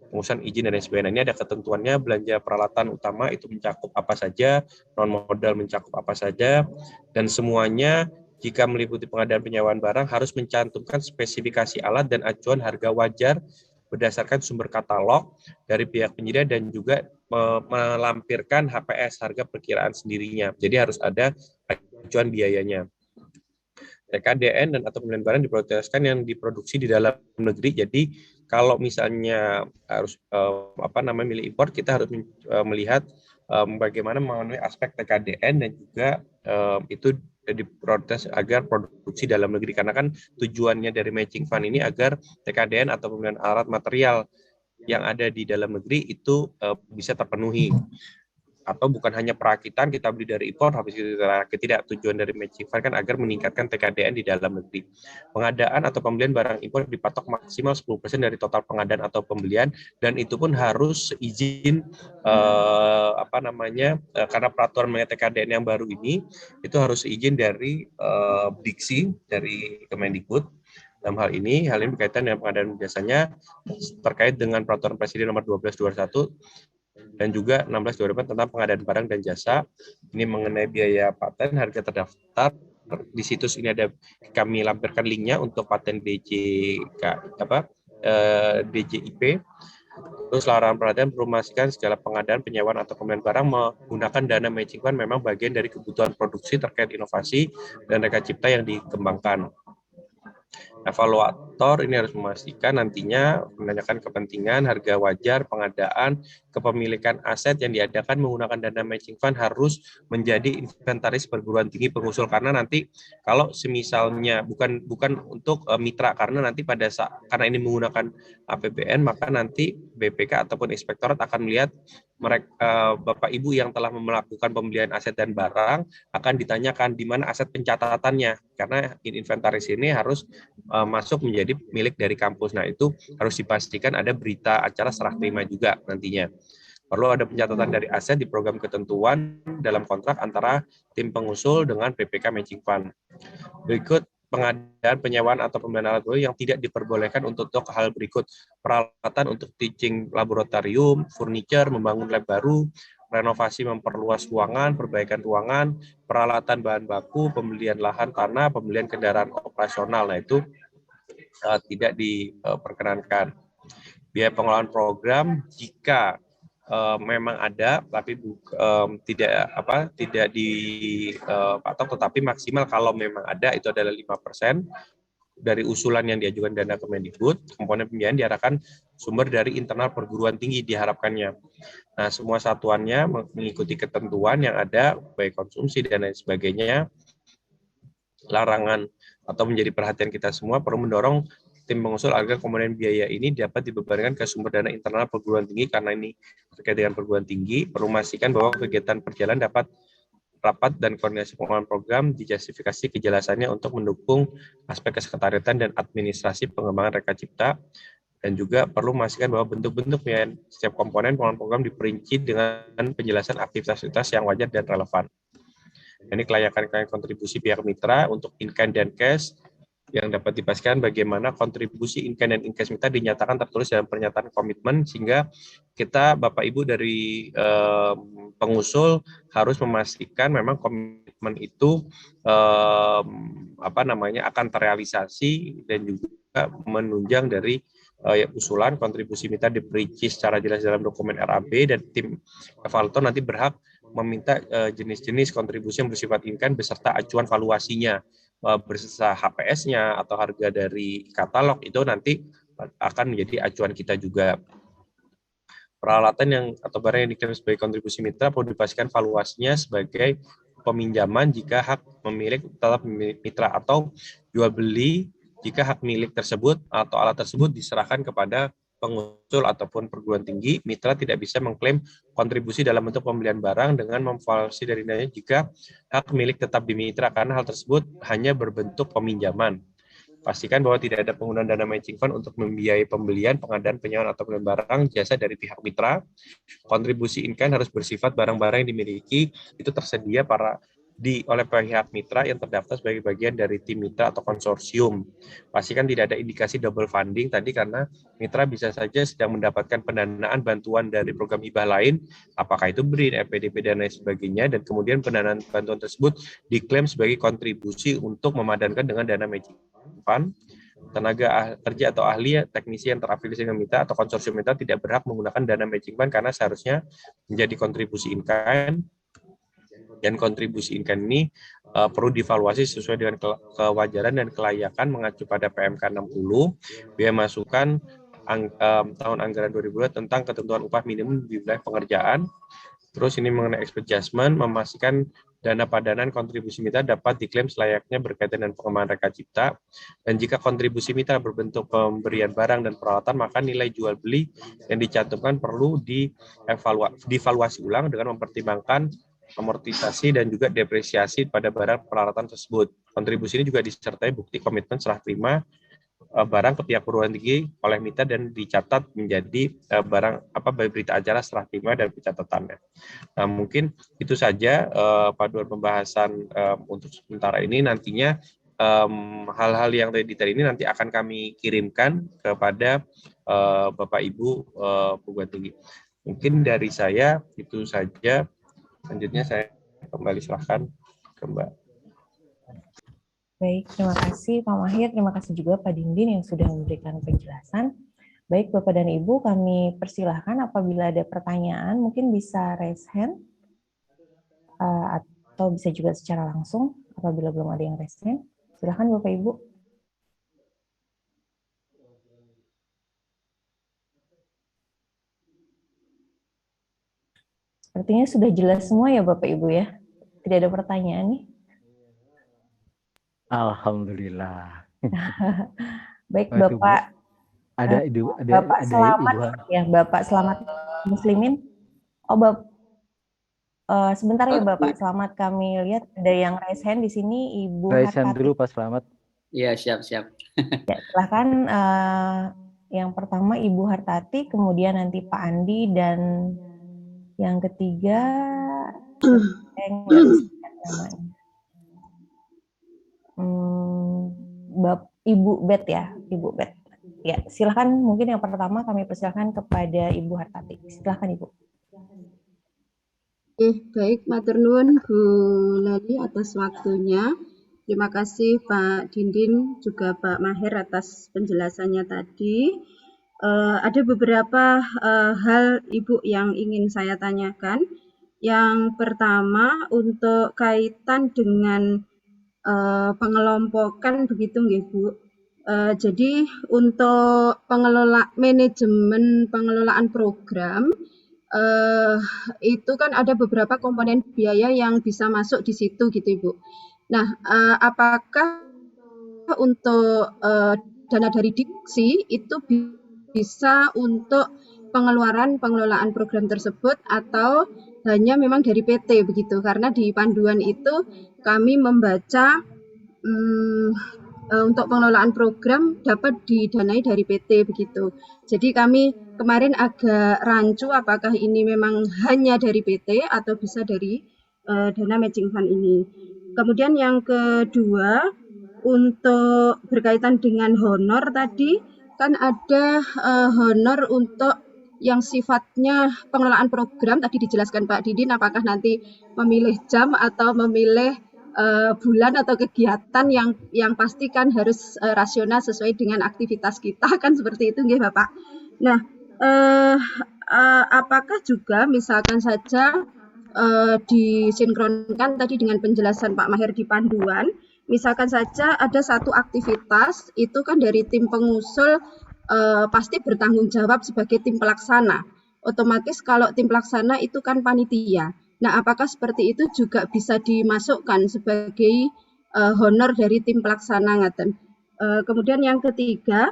pengurusan izin dan sebagainya. Ini ada ketentuannya, belanja peralatan utama itu mencakup apa saja, non modal mencakup apa saja, dan semuanya jika meliputi pengadaan penyewaan barang harus mencantumkan spesifikasi alat dan acuan harga wajar berdasarkan sumber katalog dari pihak penyedia dan juga melampirkan HPS, harga perkiraan sendirinya. Jadi harus ada acuan biayanya. TKDN dan atau pembelian barang diprioritaskan yang diproduksi di dalam negeri. Jadi kalau misalnya harus milih impor, kita harus melihat bagaimana memenuhi aspek TKDN dan juga itu diprioritas agar produksi dalam negeri, karena kan tujuannya dari matching fund ini agar TKDN atau pembelian alat material yang ada di dalam negeri itu bisa terpenuhi. Atau bukan hanya perakitan kita beli dari impor habis itu terakit, tidak. Tujuan dari matching fund kan agar meningkatkan TKDN di dalam negeri. Pengadaan atau pembelian barang impor dipatok maksimal 10% dari total pengadaan atau pembelian, dan itu pun harus izin karena peraturan mengenai TKDN yang baru ini itu harus izin dari Diksi, dari Kemendikbud. Dalam hal ini berkaitan dengan pengadaan jasanya terkait dengan peraturan Presiden nomor 12/21 dan juga 16/2008 tentang pengadaan barang dan jasa. Ini mengenai biaya paten, harga terdaftar. Di situs ini ada, kami lampirkan linknya untuk paten DJIP. Terus larangan perhatian perlu memastikan segala pengadaan, penyewaan atau pembelian barang menggunakan dana matching fund memang bagian dari kebutuhan produksi terkait inovasi dan reka cipta yang dikembangkan. Evaluator ini harus memastikan nantinya menanyakan kepentingan, harga wajar, pengadaan, kepemilikan aset yang diadakan menggunakan dana matching fund harus menjadi inventaris perguruan tinggi pengusul, karena nanti kalau semisalnya bukan untuk mitra, karena nanti pada saat karena ini menggunakan APBN, maka nanti BPK ataupun inspektorat akan melihat mereka Bapak Ibu yang telah melakukan pembelian aset dan barang akan ditanyakan di mana aset pencatatannya, karena inventaris ini harus masuk menjadi milik dari kampus. Nah, itu harus dipastikan ada berita acara serah terima juga nantinya. Perlu ada pencatatan dari aset di program ketentuan dalam kontrak antara tim pengusul dengan BPK Matching Fund. Berikut pengadaan, penyewaan atau pembelian alat baru yang tidak diperbolehkan untuk hal berikut: peralatan untuk teaching laboratorium, furniture, membangun lab baru, renovasi memperluas ruangan, perbaikan ruangan, peralatan bahan baku, pembelian lahan tanah, pembelian kendaraan operasional. Nah, itu tidak diperkenankan. biaya pengelolaan program jika memang ada, tapi tidak dipatok, tetapi maksimal kalau memang ada itu adalah 5% dari usulan yang diajukan dana Kemendikbud. Komponen pembiayaan diarahkan sumber dari internal perguruan tinggi diharapkannya. Nah, semua satuannya mengikuti ketentuan yang ada, baik konsumsi dan lain sebagainya. Larangan atau menjadi perhatian kita semua perlu mendorong tim pengusul agar komponen biaya ini dapat dibebankan ke sumber dana internal perguruan tinggi, karena ini terkait dengan perguruan tinggi. Perlu memastikan bahwa kegiatan perjalanan dapat rapat dan koordinasi pengelolaan program, dijustifikasi kejelasannya untuk mendukung aspek kesekretariatan dan administrasi pengembangan Reka Cipta, dan juga perlu memastikan bahwa bentuk-bentuk pembiayaan setiap komponen pengelolaan program diperinci dengan penjelasan aktivitas-aktivitas yang wajar dan relevan. Ini kelayakan kontribusi pihak mitra untuk in-kind dan cash, yang dapat dipastikan bagaimana kontribusi in-kind dan in-cash mitra dinyatakan tertulis dalam pernyataan komitmen, sehingga kita Bapak Ibu dari pengusul harus memastikan memang komitmen itu akan terrealisasi dan juga menunjang dari usulan kontribusi mitra diperinci secara jelas dalam dokumen RAB, dan tim evaluator nanti berhak meminta jenis-jenis kontribusi yang bersifat in-kind beserta acuan valuasinya, beserta HPS-nya atau harga dari katalog, itu nanti akan menjadi acuan kita juga. Peralatan yang atau barang yang diklaim sebagai kontribusi mitra perlu dipastikan valuasinya sebagai peminjaman jika hak pemilik tetap mitra, atau jual beli jika hak milik tersebut atau alat tersebut diserahkan kepada pengusul ataupun perguruan tinggi. Mitra tidak bisa mengklaim kontribusi dalam bentuk pembelian barang dengan memvaluasi dari nilainya jika hak milik tetap di mitra, karena hal tersebut hanya berbentuk peminjaman. Pastikan bahwa tidak ada penggunaan dana matching fund untuk membiayai pembelian, pengadaan, penyewaan, atau pembelian barang jasa dari pihak mitra. Kontribusi in-kind harus bersifat barang-barang yang dimiliki itu tersedia oleh pihak mitra yang terdaftar sebagai bagian dari tim mitra atau konsorsium. Pastikan tidak ada indikasi double funding tadi, karena mitra bisa saja sedang mendapatkan pendanaan bantuan dari program hibah lain, apakah itu BRIN, LPDP, dan lain sebagainya, dan kemudian pendanaan bantuan tersebut diklaim sebagai kontribusi untuk memadankan dengan dana matching fund. Tenaga kerja atau ahli teknisi yang terafiliasi dengan mitra atau konsorsium mitra tidak berhak menggunakan dana matching fund, karena seharusnya menjadi kontribusi in-kind, dan kontribusi in-kind ini perlu divaluasi sesuai dengan kewajaran dan kelayakan mengacu pada PMK 60, biaya masukan tahun anggaran 2022 tentang ketentuan upah minimum di wilayah pengerjaan. Terus ini mengenai expert adjustment, memastikan dana padanan kontribusi mitra dapat diklaim selayaknya berkaitan dengan pengembangan Reka Cipta. Dan jika kontribusi mitra berbentuk pemberian barang dan peralatan, maka nilai jual beli yang dicantumkan perlu dievaluasi ulang dengan mempertimbangkan amortisasi dan juga depresiasi pada barang peralatan tersebut. Kontribusi ini juga disertai bukti komitmen serah terima barang ke pihak perguruan tinggi oleh mitra dan dicatat menjadi berita acara serah terima dan pencatatannya. Nah, mungkin itu saja paduan pembahasan untuk sementara ini. Nantinya hal-hal yang detail ini nanti akan kami kirimkan kepada Bapak Ibu perguruan tinggi. Mungkin dari saya itu saja. Selanjutnya saya kembali serahkan ke Mbak. Baik, terima kasih Pak Mahir, terima kasih juga Pak Dindin yang sudah memberikan penjelasan. Baik Bapak dan Ibu, kami persilahkan apabila ada pertanyaan, mungkin bisa raise hand, atau bisa juga secara langsung apabila belum ada yang raise hand. Silahkan Bapak Ibu. Sepertinya sudah jelas semua ya Bapak Ibu ya. Tidak ada pertanyaan nih. Alhamdulillah. Baik Bapak. Bapak Selamat ya, Bapak Selamat Muslimin. Oh sebentar ya Bapak Selamat, kami lihat ada yang raise hand di sini, Ibu Raise hand Hartati. dulu Pak Selamat. Iya, siap. Ya, silahkan yang pertama Ibu Hartati, kemudian nanti Pak Andi, dan yang ketiga Ibu Bet ya, Ibu Bet. Ya, silahkan mungkin yang pertama kami persilahkan kepada Ibu Hartati. Silahkan Ibu. Baik, matur nuwun Bu Lali atas waktunya. Terima kasih Pak Dindin juga Pak Mahir atas penjelasannya tadi. Ada beberapa hal Ibu yang ingin saya tanyakan. Yang pertama untuk kaitan dengan pengelompokan begitu nggih Bu. Jadi untuk manajemen pengelolaan program itu kan ada beberapa komponen biaya yang bisa masuk di situ gitu Ibu. Nah, apakah untuk dana dari diksi itu bisa untuk pengelolaan program tersebut atau hanya memang dari PT begitu? Karena di panduan itu kami membaca untuk pengelolaan program dapat didanai dari PT begitu. Jadi kami kemarin agak rancu apakah ini memang hanya dari PT atau bisa dari dana matching fund ini. Kemudian yang kedua, untuk berkaitan dengan honor tadi, kan ada honor untuk yang sifatnya pengelolaan program, tadi dijelaskan Pak Didin, apakah nanti memilih jam atau memilih bulan atau kegiatan yang pasti kan harus rasional sesuai dengan aktivitas kita, kan seperti itu nggih Bapak. Nah, apakah juga misalkan saja disinkronkan tadi dengan penjelasan Pak Maher di panduan, misalkan saja ada satu aktivitas itu kan dari tim pengusul pasti bertanggung jawab sebagai tim pelaksana. Otomatis kalau tim pelaksana itu kan panitia. Nah, apakah seperti itu juga bisa dimasukkan sebagai honor dari tim pelaksana ngaten? Kemudian yang ketiga,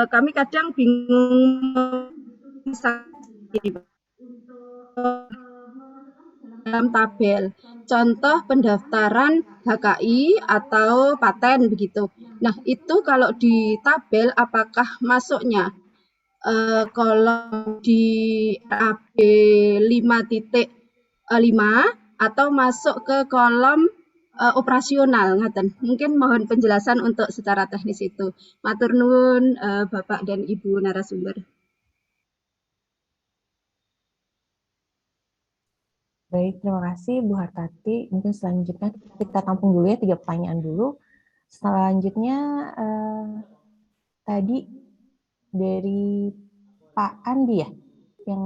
kami kadang bingung dalam tabel. Contoh pendaftaran HKI atau paten begitu. Nah, itu kalau di tabel apakah masuknya kolom di RAB 5.5 atau masuk ke kolom operasional ngaten. Mungkin mohon penjelasan untuk secara teknis itu. Matur nuwun Bapak dan Ibu narasumber. Baik, terima kasih Bu Hartati. Mungkin selanjutnya kita tampung dulu ya 3 pertanyaan dulu. Selanjutnya tadi dari Pak Andi ya yang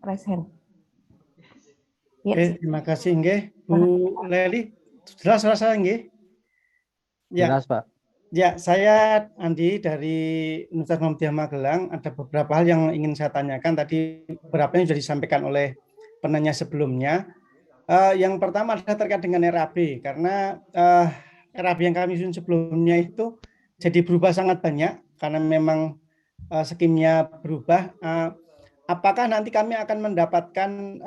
raise hand. Ya. Oke, terima kasih nggih Bu Leli. Jelas suara nggih? Ya. Jelas, Pak. Ya, saya Andi dari Universitas Muhammadiyah Magelang. Ada beberapa hal yang ingin saya tanyakan. Tadi beberapa yang sudah disampaikan oleh penanya sebelumnya. Yang pertama adalah terkait dengan RAB, karena RAB yang kami susun sebelumnya itu jadi berubah sangat banyak karena memang skimnya berubah. Apakah nanti kami akan mendapatkan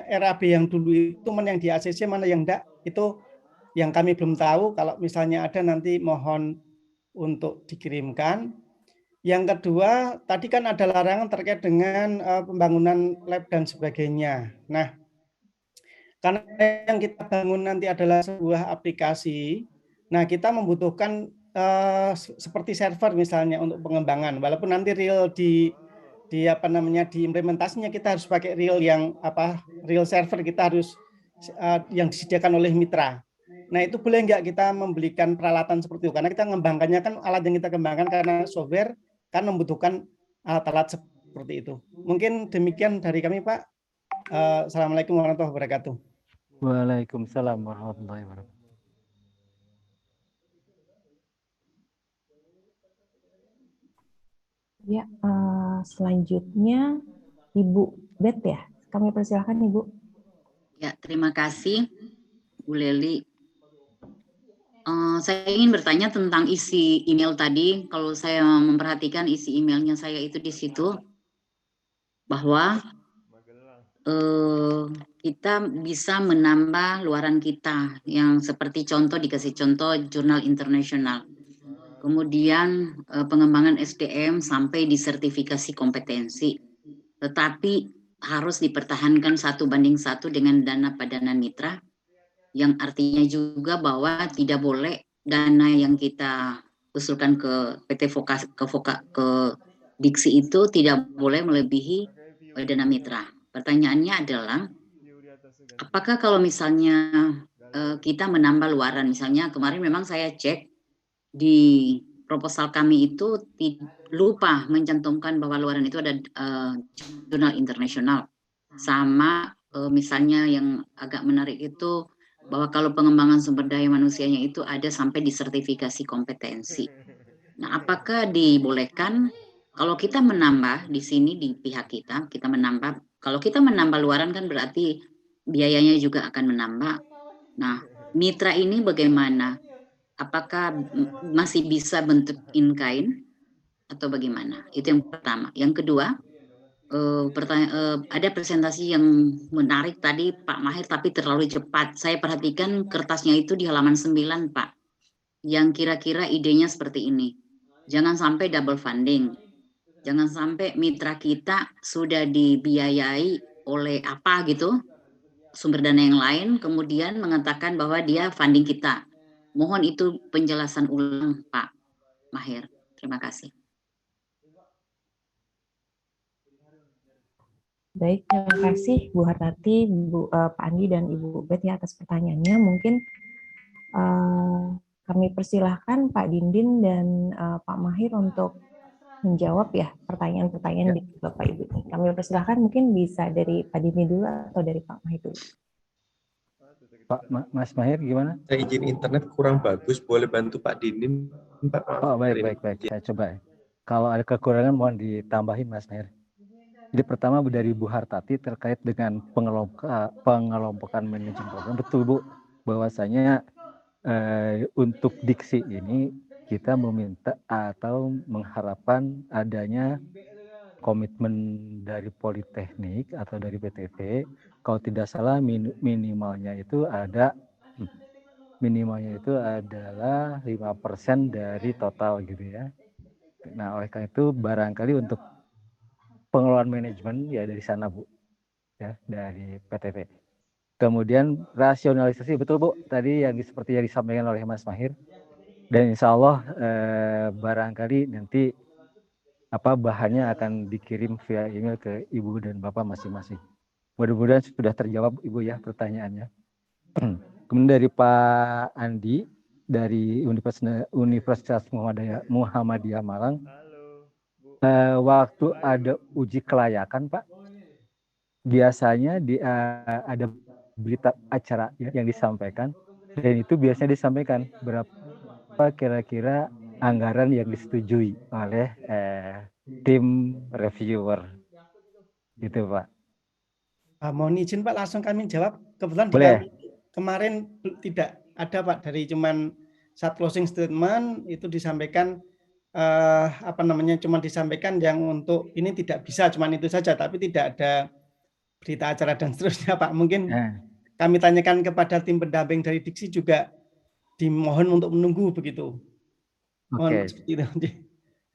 RAB yang dulu itu, mana yang di ACC, mana yang enggak, itu yang kami belum tahu. Kalau misalnya ada nanti mohon untuk dikirimkan. Yang kedua, tadi kan ada larangan terkait dengan pembangunan lab dan sebagainya. Nah, karena yang kita bangun nanti adalah sebuah aplikasi, nah kita membutuhkan seperti server misalnya untuk pengembangan, walaupun nanti real di implementasinya kita harus pakai real real server, kita harus yang disediakan oleh mitra. Nah, itu boleh nggak kita membelikan peralatan seperti itu? Karena kita mengembangkannya kan, alat yang kita kembangkan karena software kan membutuhkan alat seperti itu. Mungkin demikian dari kami, Pak. Assalamualaikum warahmatullahi wabarakatuh. Waalaikumsalam warahmatullahi wabarakatuh. Ya, selanjutnya Ibu Bet ya. Kami persilahkan Ibu. Ya, terima kasih Bu Leli. Saya ingin bertanya tentang isi email tadi. Kalau saya memperhatikan isi emailnya saya itu di situ, bahwa kita bisa menambah luaran kita, yang seperti contoh, dikasih contoh jurnal internasional. Kemudian pengembangan SDM sampai disertifikasi kompetensi. Tetapi harus dipertahankan 1:1 dengan dana padanan mitra, yang artinya juga bahwa tidak boleh dana yang kita usulkan ke PT ke Diksi itu tidak boleh melebihi dana mitra. Pertanyaannya adalah, apakah kalau misalnya kita menambah luaran, misalnya kemarin memang saya cek di proposal kami itu lupa mencantumkan bahwa luaran itu ada jurnal internasional. Sama misalnya yang agak menarik itu bahwa kalau pengembangan sumber daya manusianya itu ada sampai di sertifikasi kompetensi. Nah, apakah dibolehkan kalau kita menambah di sini di pihak kita menambah, kalau kita menambah luaran kan berarti biayanya juga akan menambah. Nah, mitra ini bagaimana? Apakah masih bisa bentuk in kind atau bagaimana? Itu yang pertama. Yang kedua, ada presentasi yang menarik tadi Pak Mahir tapi terlalu cepat. Saya perhatikan kertasnya itu di halaman 9 Pak. Yang kira-kira idenya seperti ini. Jangan sampai double funding. Jangan sampai mitra kita sudah dibiayai oleh apa gitu, sumber dana yang lain, kemudian mengatakan bahwa dia funding kita. Mohon itu penjelasan ulang Pak Mahir. Terima kasih. Baik, terima kasih Bu Hartati, Pak Andi, dan Ibu Bet ya atas pertanyaannya. Mungkin kami persilahkan Pak Dindin dan Pak Mahir untuk menjawab ya pertanyaan-pertanyaan di Bapak Ibu. Kami persilahkan mungkin bisa dari Pak Dindin dulu atau dari Pak Mahir dulu. Pak Mas Mahir gimana? Saya izin internet kurang bagus, boleh bantu Pak Dindin? Pak, oh baik. Saya coba. Kalau ada kekurangan mohon ditambahin Mas Mahir. Jadi pertama dari Bu Hartati terkait dengan pengelompokan manajemen program. Betul Bu, bahwasanya untuk diksi ini kita meminta atau mengharapkan adanya komitmen dari Politeknik atau dari PTV. Kalau tidak salah minimalnya itu adalah 5% dari total gitu ya. Nah oleh karena itu barangkali untuk pengelolaan manajemen ya dari sana Bu, ya dari PTV. Kemudian rasionalisasi betul Bu, tadi yang seperti yang disampaikan oleh Mas Mahir. Dan insya Allah barangkali nanti bahannya akan dikirim via email ke Ibu dan Bapak masing-masing. Mudah-mudahan sudah terjawab Ibu ya pertanyaannya. Kemudian dari Pak Andi dari Universitas Muhammadiyah Malang. Waktu ada uji kelayakan Pak, biasanya ada berita acara ya, yang disampaikan, dan itu biasanya disampaikan berapa kira-kira anggaran yang disetujui oleh tim reviewer, gitu Pak. Mohon izin Pak, langsung kami jawab. Kebetulan kemarin tidak ada Pak, dari cuman saat closing statement itu disampaikan cuma disampaikan yang untuk ini tidak bisa, cuman itu saja, tapi tidak ada berita acara dan seterusnya Pak. Mungkin kami tanyakan kepada tim pendamping dari Diksi juga dimohon untuk menunggu begitu. Mohon seperti itu.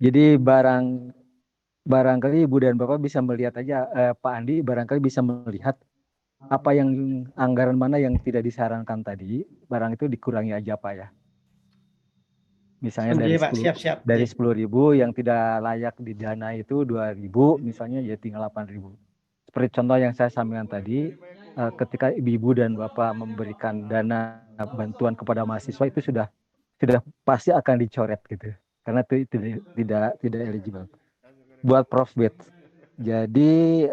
Jadi barangkali Ibu dan Bapak bisa melihat aja, Pak Andi barangkali bisa melihat apa yang anggaran mana yang tidak disarankan tadi, barang itu dikurangi aja Pak ya. Misalnya dari 10.000 yang tidak layak didana itu 2.000, misalnya ya tinggal 8.000. Seperti contoh yang saya sampaikan tadi, ketika ibu dan bapak memberikan dana bantuan kepada mahasiswa itu sudah pasti akan dicoret gitu, karena itu tidak eligible buat Profbid. Jadi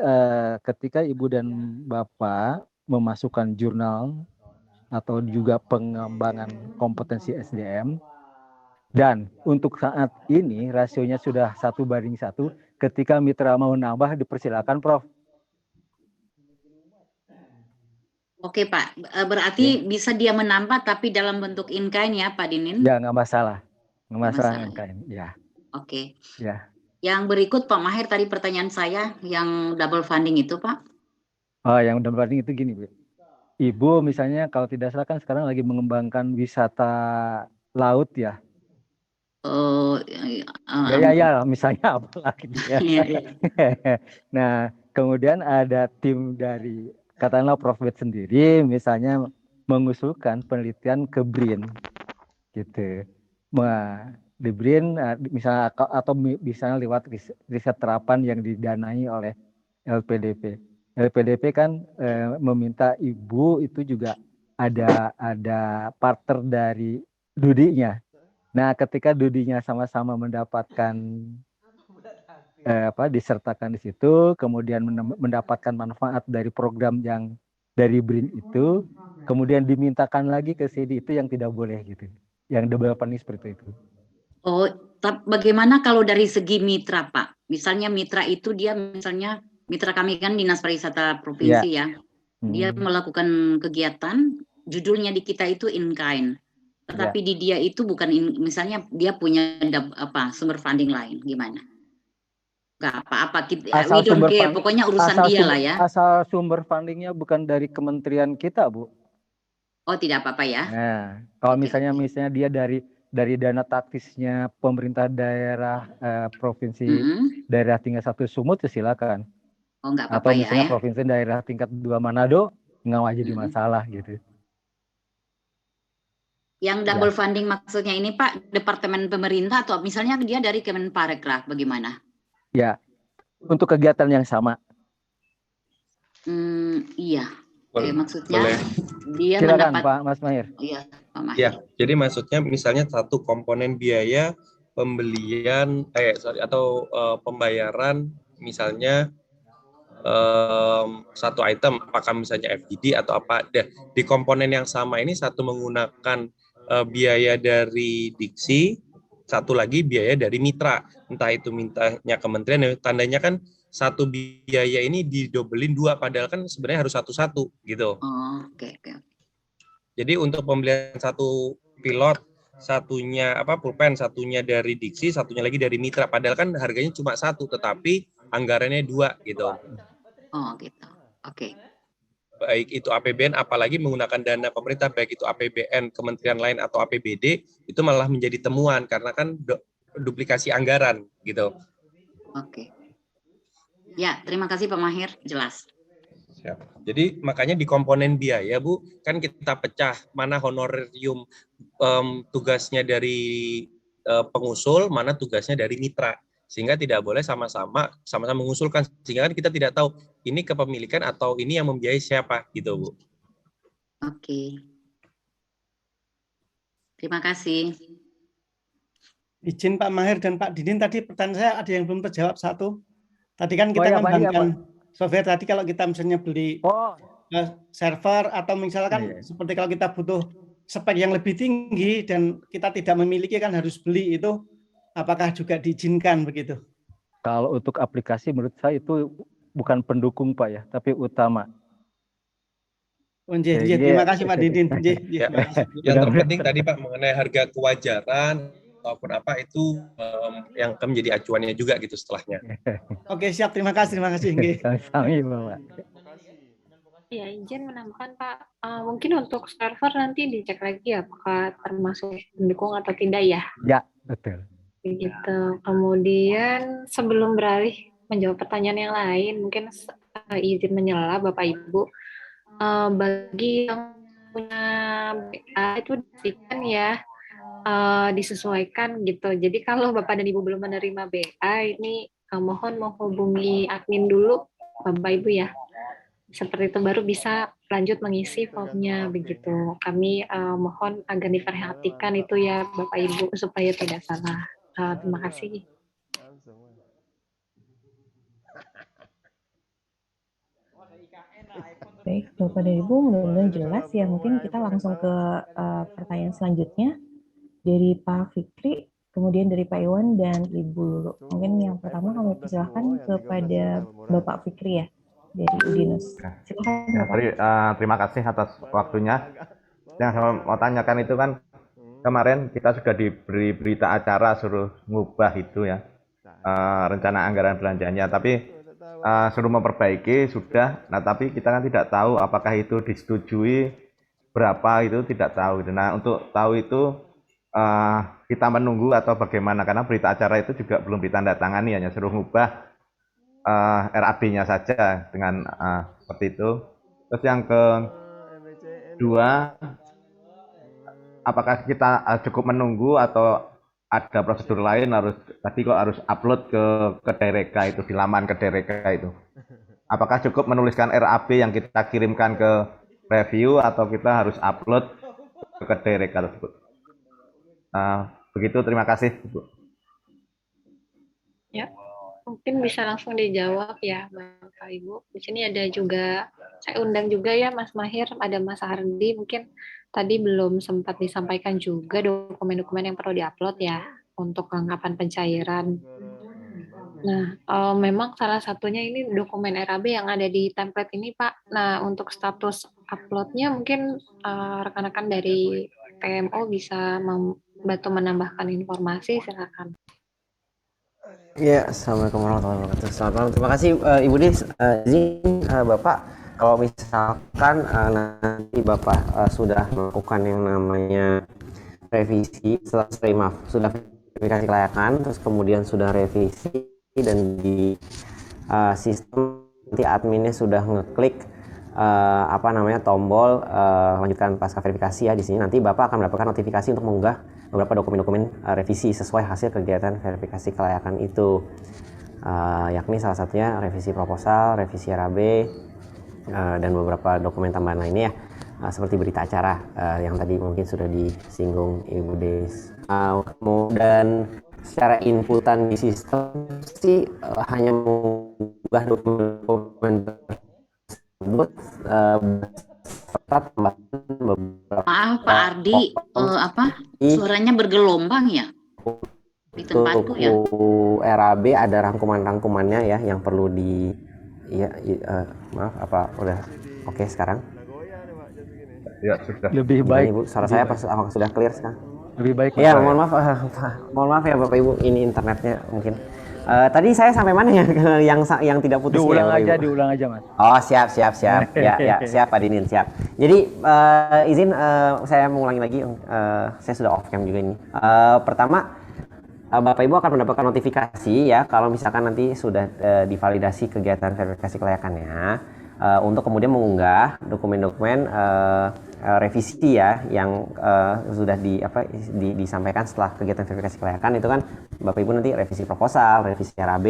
ketika ibu dan bapak memasukkan jurnal atau juga pengembangan kompetensi SDM. Dan untuk saat ini rasionya sudah 1:1. Ketika mitra mau nambah dipersilakan Prof. Oke Pak, berarti bisa dia menambah tapi dalam bentuk in kind ya Pak Dinin? Ya nggak masalah, in kind. Ya. Oke. Ya. Yang berikut Pak Mahir tadi pertanyaan saya yang double funding itu Pak. Oh yang double funding itu gini Bu. Ibu misalnya kalau tidak salah kan sekarang lagi mengembangkan wisata laut ya. Ya, misalnya apa lagi ya. Nah, kemudian ada tim dari katakanlah Profbid sendiri misalnya mengusulkan penelitian ke BRIN gitu. Di BRIN misalnya atau misalnya lewat riset terapan yang didanai oleh LPDP. LPDP kan meminta Ibu itu juga ada partner dari Dudinya. Nah, ketika Dudinya sama-sama mendapatkan disertakan di situ, kemudian mendapatkan manfaat dari program yang dari BRIN itu, kemudian dimintakan lagi ke CD itu yang tidak boleh gitu. Yang double punishment seperti itu. Oh, bagaimana kalau dari segi mitra, Pak? Misalnya mitra itu dia misalnya mitra kami kan Dinas Pariwisata Provinsi ya. Dia melakukan kegiatan, judulnya di kita itu in kind. Tetapi di dia itu bukan misalnya dia punya sumber funding lain, gimana? Gak apa-apa, we don't care, pokoknya urusan dia lah ya. Asal sumber fundingnya bukan dari kementerian kita, Bu. Oh, tidak apa-apa ya. Nah, kalau misalnya dia dari dana taktisnya pemerintah daerah provinsi daerah tingkat 1 Sumut, silakan. Oh, nggak apa-apa. Atau misalnya ya. provinsi daerah tingkat 2 Manado, nggak jadi masalah gitu. Yang double funding maksudnya ini Pak, departemen pemerintah atau misalnya dia dari Kemenparekraf, bagaimana? Ya, untuk kegiatan yang sama. Iya. Maksudnya boleh. Dia silakan mendapat. Pak Mas Mahir. Iya, Pak Mahir. Ya, jadi maksudnya misalnya satu komponen biaya pembelian atau pembayaran misalnya satu item, apakah misalnya FGD atau apa, di komponen yang sama ini satu menggunakan biaya dari Diksi, satu lagi biaya dari mitra, entah itu mintanya kementerian, tandanya kan satu biaya ini didobelin 2, padahal kan sebenarnya harus satu-satu gitu. Oke. Jadi untuk pembelian satu pilot, satunya pulpen, satunya dari Diksi, satunya lagi dari mitra, padahal kan harganya cuma 1, tetapi anggarannya 2 gitu. Oh gitu, oke. Baik itu APBN, apalagi menggunakan dana pemerintah, baik itu APBN, kementerian lain atau APBD, itu malah menjadi temuan karena kan duplikasi anggaran gitu. Oke. Ya, terima kasih Pak Mahir, jelas. Siap. Jadi makanya di komponen biaya Bu, kan kita pecah mana honorarium tugasnya dari pengusul, mana tugasnya dari mitra. Sehingga tidak boleh sama-sama mengusulkan, sehingga kan kita tidak tahu ini kepemilikan atau ini yang membiayai siapa gitu Bu. Oke. Terima kasih. Izin Pak Mahir dan Pak Didin, tadi pertanyaan saya ada yang belum terjawab satu. Tadi kan kita ngembangkan software tadi, kalau kita misalnya beli server atau misalkan seperti kalau kita butuh spek yang lebih tinggi dan kita tidak memiliki kan harus beli, itu apakah juga diizinkan begitu? Kalau untuk aplikasi menurut saya itu bukan pendukung Pak ya, tapi utama. Terima kasih Pak Didin. Yang terpenting tadi Pak mengenai harga kewajaran ataupun apa itu yang akan menjadi acuannya juga gitu setelahnya. Oke, siap, terima kasih. Sami Bapak. Ya, izin menambahkan Pak, mungkin untuk server nanti dicek lagi apakah termasuk pendukung atau tidak ya? Ya, betul. Begitu. Kemudian sebelum beralih menjawab pertanyaan yang lain, mungkin izin menyela Bapak Ibu, bagi yang punya BA itu dipastikan ya disesuaikan gitu. Jadi kalau Bapak dan Ibu belum menerima BA, ini mohon menghubungi admin dulu Bapak Ibu ya. Seperti itu baru bisa lanjut mengisi formnya begitu. Kami mohon agar diperhatikan itu ya Bapak Ibu supaya tidak salah. Terima kasih. Baik, Bapak dan Ibu, mudah-mudahan jelas ya. Mungkin kita langsung ke pertanyaan selanjutnya dari Pak Fikri, kemudian dari Pak Iwan dan Ibu Lulu. Mungkin yang pertama kami persilahkan kepada Bapak Fikri ya, dari Udinus. Silakan Bapak. Terima kasih atas waktunya. Yang saya mau tanyakan itu kan, kemarin kita sudah diberi berita acara suruh ngubah itu ya, rencana anggaran belanjanya, tapi suruh memperbaiki sudah. Nah, tapi kita kan tidak tahu apakah itu disetujui berapa, itu tidak tahu. Nah, untuk tahu itu kita menunggu atau bagaimana, karena berita acara itu juga belum ditandatangani, hanya suruh ngubah RAB-nya saja dengan seperti itu. Terus yang kedua, apakah kita cukup menunggu atau ada prosedur lain, harus upload ke Dereka itu, di laman ke Dereka itu. Apakah cukup menuliskan RAB yang kita kirimkan ke review atau kita harus upload ke Dereka tersebut? Begitu, terima kasih, Bu. Ya, mungkin bisa langsung dijawab ya, Bapak Ibu. Di sini ada juga, saya undang juga ya Mas Mahir, ada Mas Ardi, mungkin tadi belum sempat disampaikan juga dokumen-dokumen yang perlu diupload ya untuk kelengkapan pencairan. Nah, memang salah satunya ini dokumen RAB yang ada di template ini, Pak. Nah, untuk status uploadnya mungkin rekan-rekan dari PMO bisa membantu menambahkan informasi, silakan. Ya, Assalamualaikum warahmatullahi wabarakatuh. Selamat malam. Terima kasih Ibu Dis. Izin Bapak, kalau misalkan nanti Bapak sudah melakukan yang namanya revisi, sudah verifikasi kelayakan, terus kemudian sudah revisi dan di sistem nanti adminnya sudah ngeklik tombol lanjutkan pasca verifikasi ya, di sini nanti Bapak akan mendapatkan notifikasi untuk mengunggah beberapa dokumen-dokumen revisi sesuai hasil kegiatan verifikasi kelayakan itu, yakni salah satunya revisi proposal, revisi RAB, dan beberapa dokumen tambahan lainnya ya, seperti berita acara yang tadi mungkin sudah disinggung Ibu Des. Dan secara inputan di sistem sih hanya mengunggah dokumen tersebut Maaf Pak Ardi, suaranya bergelombang ya di tempatku ya. RAB ada rangkuman-rangkumannya ya yang perlu maaf apa udah oke sekarang? Ya sudah. Lebih baik. Ibu, suara saya apakah sudah clear sekarang? Lebih baik. Ya, mohon maaf ya Bapak Ibu, ini internetnya mungkin. Tadi saya sampai mana ya yang tidak putus ya? Diulang aja Mas. Oh siap. ya siap Pak Dinin, siap. Jadi izin saya mengulangi lagi, saya sudah off cam juga ini. Pertama, Bapak Ibu akan mendapatkan notifikasi ya kalau misalkan nanti sudah divalidasi kegiatan verifikasi kelayakannya, untuk kemudian mengunggah dokumen-dokumen revisi ya yang sudah disampaikan setelah kegiatan verifikasi kelayakan. Itu kan Bapak Ibu nanti revisi proposal, revisi RAB,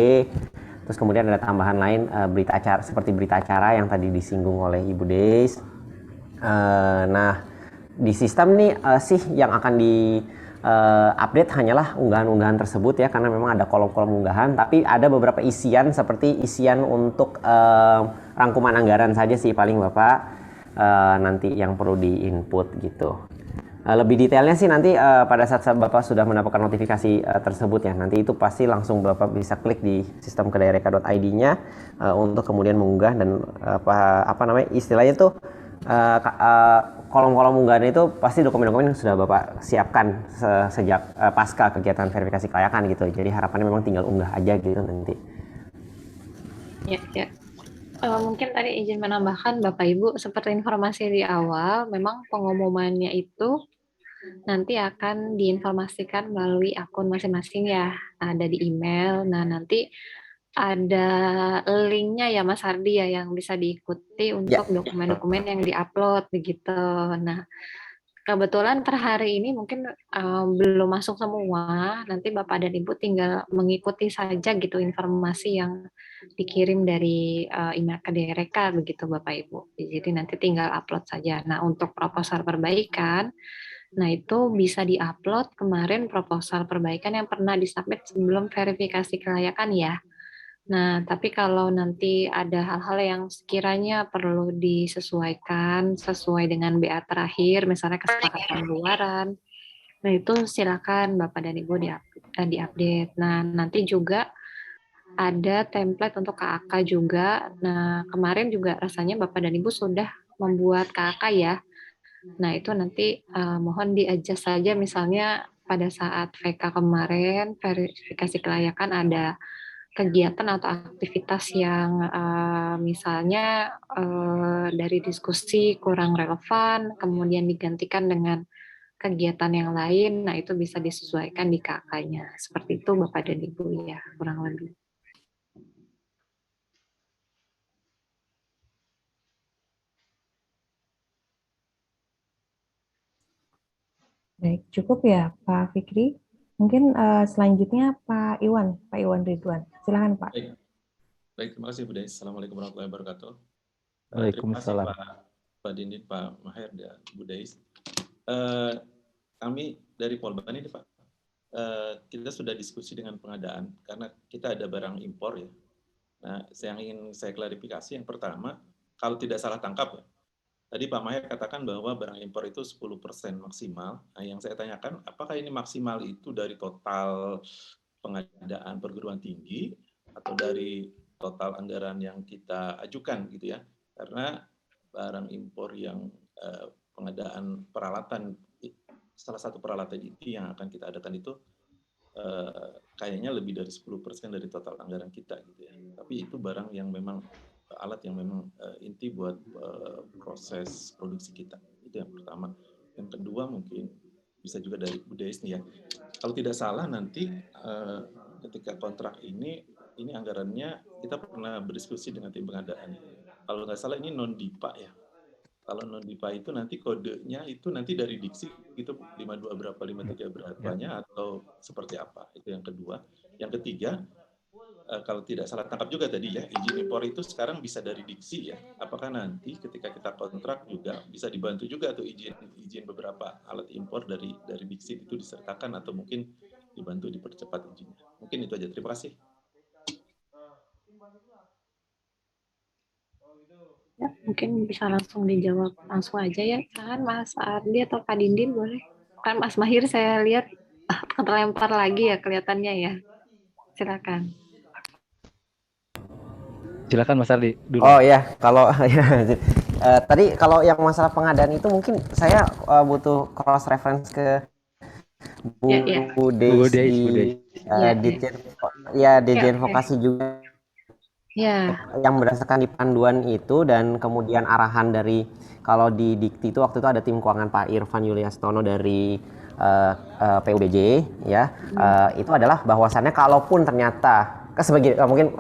terus kemudian ada tambahan lain berita acara seperti berita acara yang tadi disinggung oleh Ibu Des. Nah, di sistem nih sih yang akan di update hanyalah unggahan-unggahan tersebut ya, karena memang ada kolom-kolom unggahan, tapi ada beberapa isian seperti isian untuk rangkuman anggaran saja sih paling Bapak nanti yang perlu di-input gitu. Lebih detailnya sih nanti pada saat Bapak sudah mendapatkan notifikasi tersebut ya, nanti itu pasti langsung Bapak bisa klik di sistem kedaireka.id-nya untuk kemudian mengunggah dan istilahnya tuh kolom-kolom unggahan itu pasti dokumen-dokumen yang sudah Bapak siapkan sejak pasca kegiatan verifikasi kelayakan gitu. Jadi harapannya memang tinggal unggah aja gitu nanti. Ya. Mungkin tadi izin menambahkan Bapak Ibu, seperti informasi di awal, memang pengumumannya itu nanti akan diinformasikan melalui akun masing-masing ya, ada di email. Nah, nanti ada linknya ya Mas Hardi ya yang bisa diikuti untuk dokumen-dokumen yang diupload begitu. Nah, kebetulan per hari ini mungkin belum masuk semua. Nanti Bapak dan Ibu tinggal mengikuti saja gitu informasi yang dikirim dari email ke Dereka begitu Bapak Ibu. Jadi nanti tinggal upload saja. Nah, untuk proposal perbaikan, nah itu bisa diupload kemarin proposal perbaikan yang pernah disubmit sebelum verifikasi kelayakan ya. Nah, tapi kalau nanti ada hal-hal yang sekiranya perlu disesuaikan sesuai dengan BA terakhir, misalnya kesepakatan luaran, nah itu silakan Bapak dan Ibu diupdate. Nah, nanti juga ada template untuk KAK juga. Nah, kemarin juga rasanya Bapak dan Ibu sudah membuat KAK ya. Nah, itu nanti mohon di-adjust saja, misalnya pada saat VK kemarin, verifikasi kelayakan ada kegiatan atau aktivitas yang misalnya dari diskusi kurang relevan, kemudian digantikan dengan kegiatan yang lain, nah itu bisa disesuaikan di KK-nya. Seperti itu Bapak dan Ibu ya, kurang lebih. Baik, cukup ya Pak Fikri. Mungkin selanjutnya Pak Iwan Ridwan. Silakan Pak. Baik, terima kasih Bu Des. Assalamualaikum warahmatullahi wabarakatuh. Waalaikumsalam. Terima kasih Pak Dindin, Pak Mahir, dan Bu Des. Kami dari Polban ini Pak, kita sudah diskusi dengan pengadaan karena kita ada barang impor ya. Nah, yang ingin saya klarifikasi yang pertama, kalau tidak salah tangkap ya, tadi Pak Maher katakan bahwa barang impor itu 10% maksimal. Nah, yang saya tanyakan, apakah ini maksimal itu dari total pengadaan perguruan tinggi atau dari total anggaran yang kita ajukan gitu ya? Karena barang impor yang pengadaan peralatan, salah satu peralatan itu yang akan kita adakan itu kayaknya lebih dari 10% dari total anggaran kita gitu ya. Tapi itu barang yang memang alat yang memang inti buat proses produksi kita. Itu yang pertama. Yang kedua mungkin bisa juga dari Bu Deis nih ya. Kalau tidak salah nanti ketika kontrak ini anggarannya kita pernah berdiskusi dengan tim pengadaan. Kalau nggak salah ini non DIPA ya. Kalau non DIPA itu nanti kodenya itu nanti dari diksi itu 52 berapa 53 berapanya atau seperti apa. Itu yang kedua. Yang ketiga, kalau tidak salah tangkap juga tadi ya, izin impor itu sekarang bisa dari diksi ya. Apakah nanti ketika kita kontrak juga bisa dibantu juga tuh izin beberapa alat impor dari diksi itu disertakan atau mungkin dibantu dipercepat izinnya. Mungkin itu aja. Terima kasih. Ya, mungkin bisa langsung dijawab langsung aja ya, kan Mas Ardi atau Pak Dindin boleh. Kan Mas Mahir saya lihat terlempar lagi ya kelihatannya ya. Silakan. Silakan Mas Ardi dulu. Oh ya, kalau ya, tadi kalau yang masalah pengadaan itu mungkin saya butuh cross reference ke Bu Deis di Dirjen Vokasi juga. Ya. Yang berdasarkan di panduan itu dan kemudian arahan dari kalau di Dikti itu waktu itu ada tim keuangan Pak Irfan Yuliastono dari PUBJ ya. Itu adalah bahwasannya kalaupun ternyata sebagai mungkin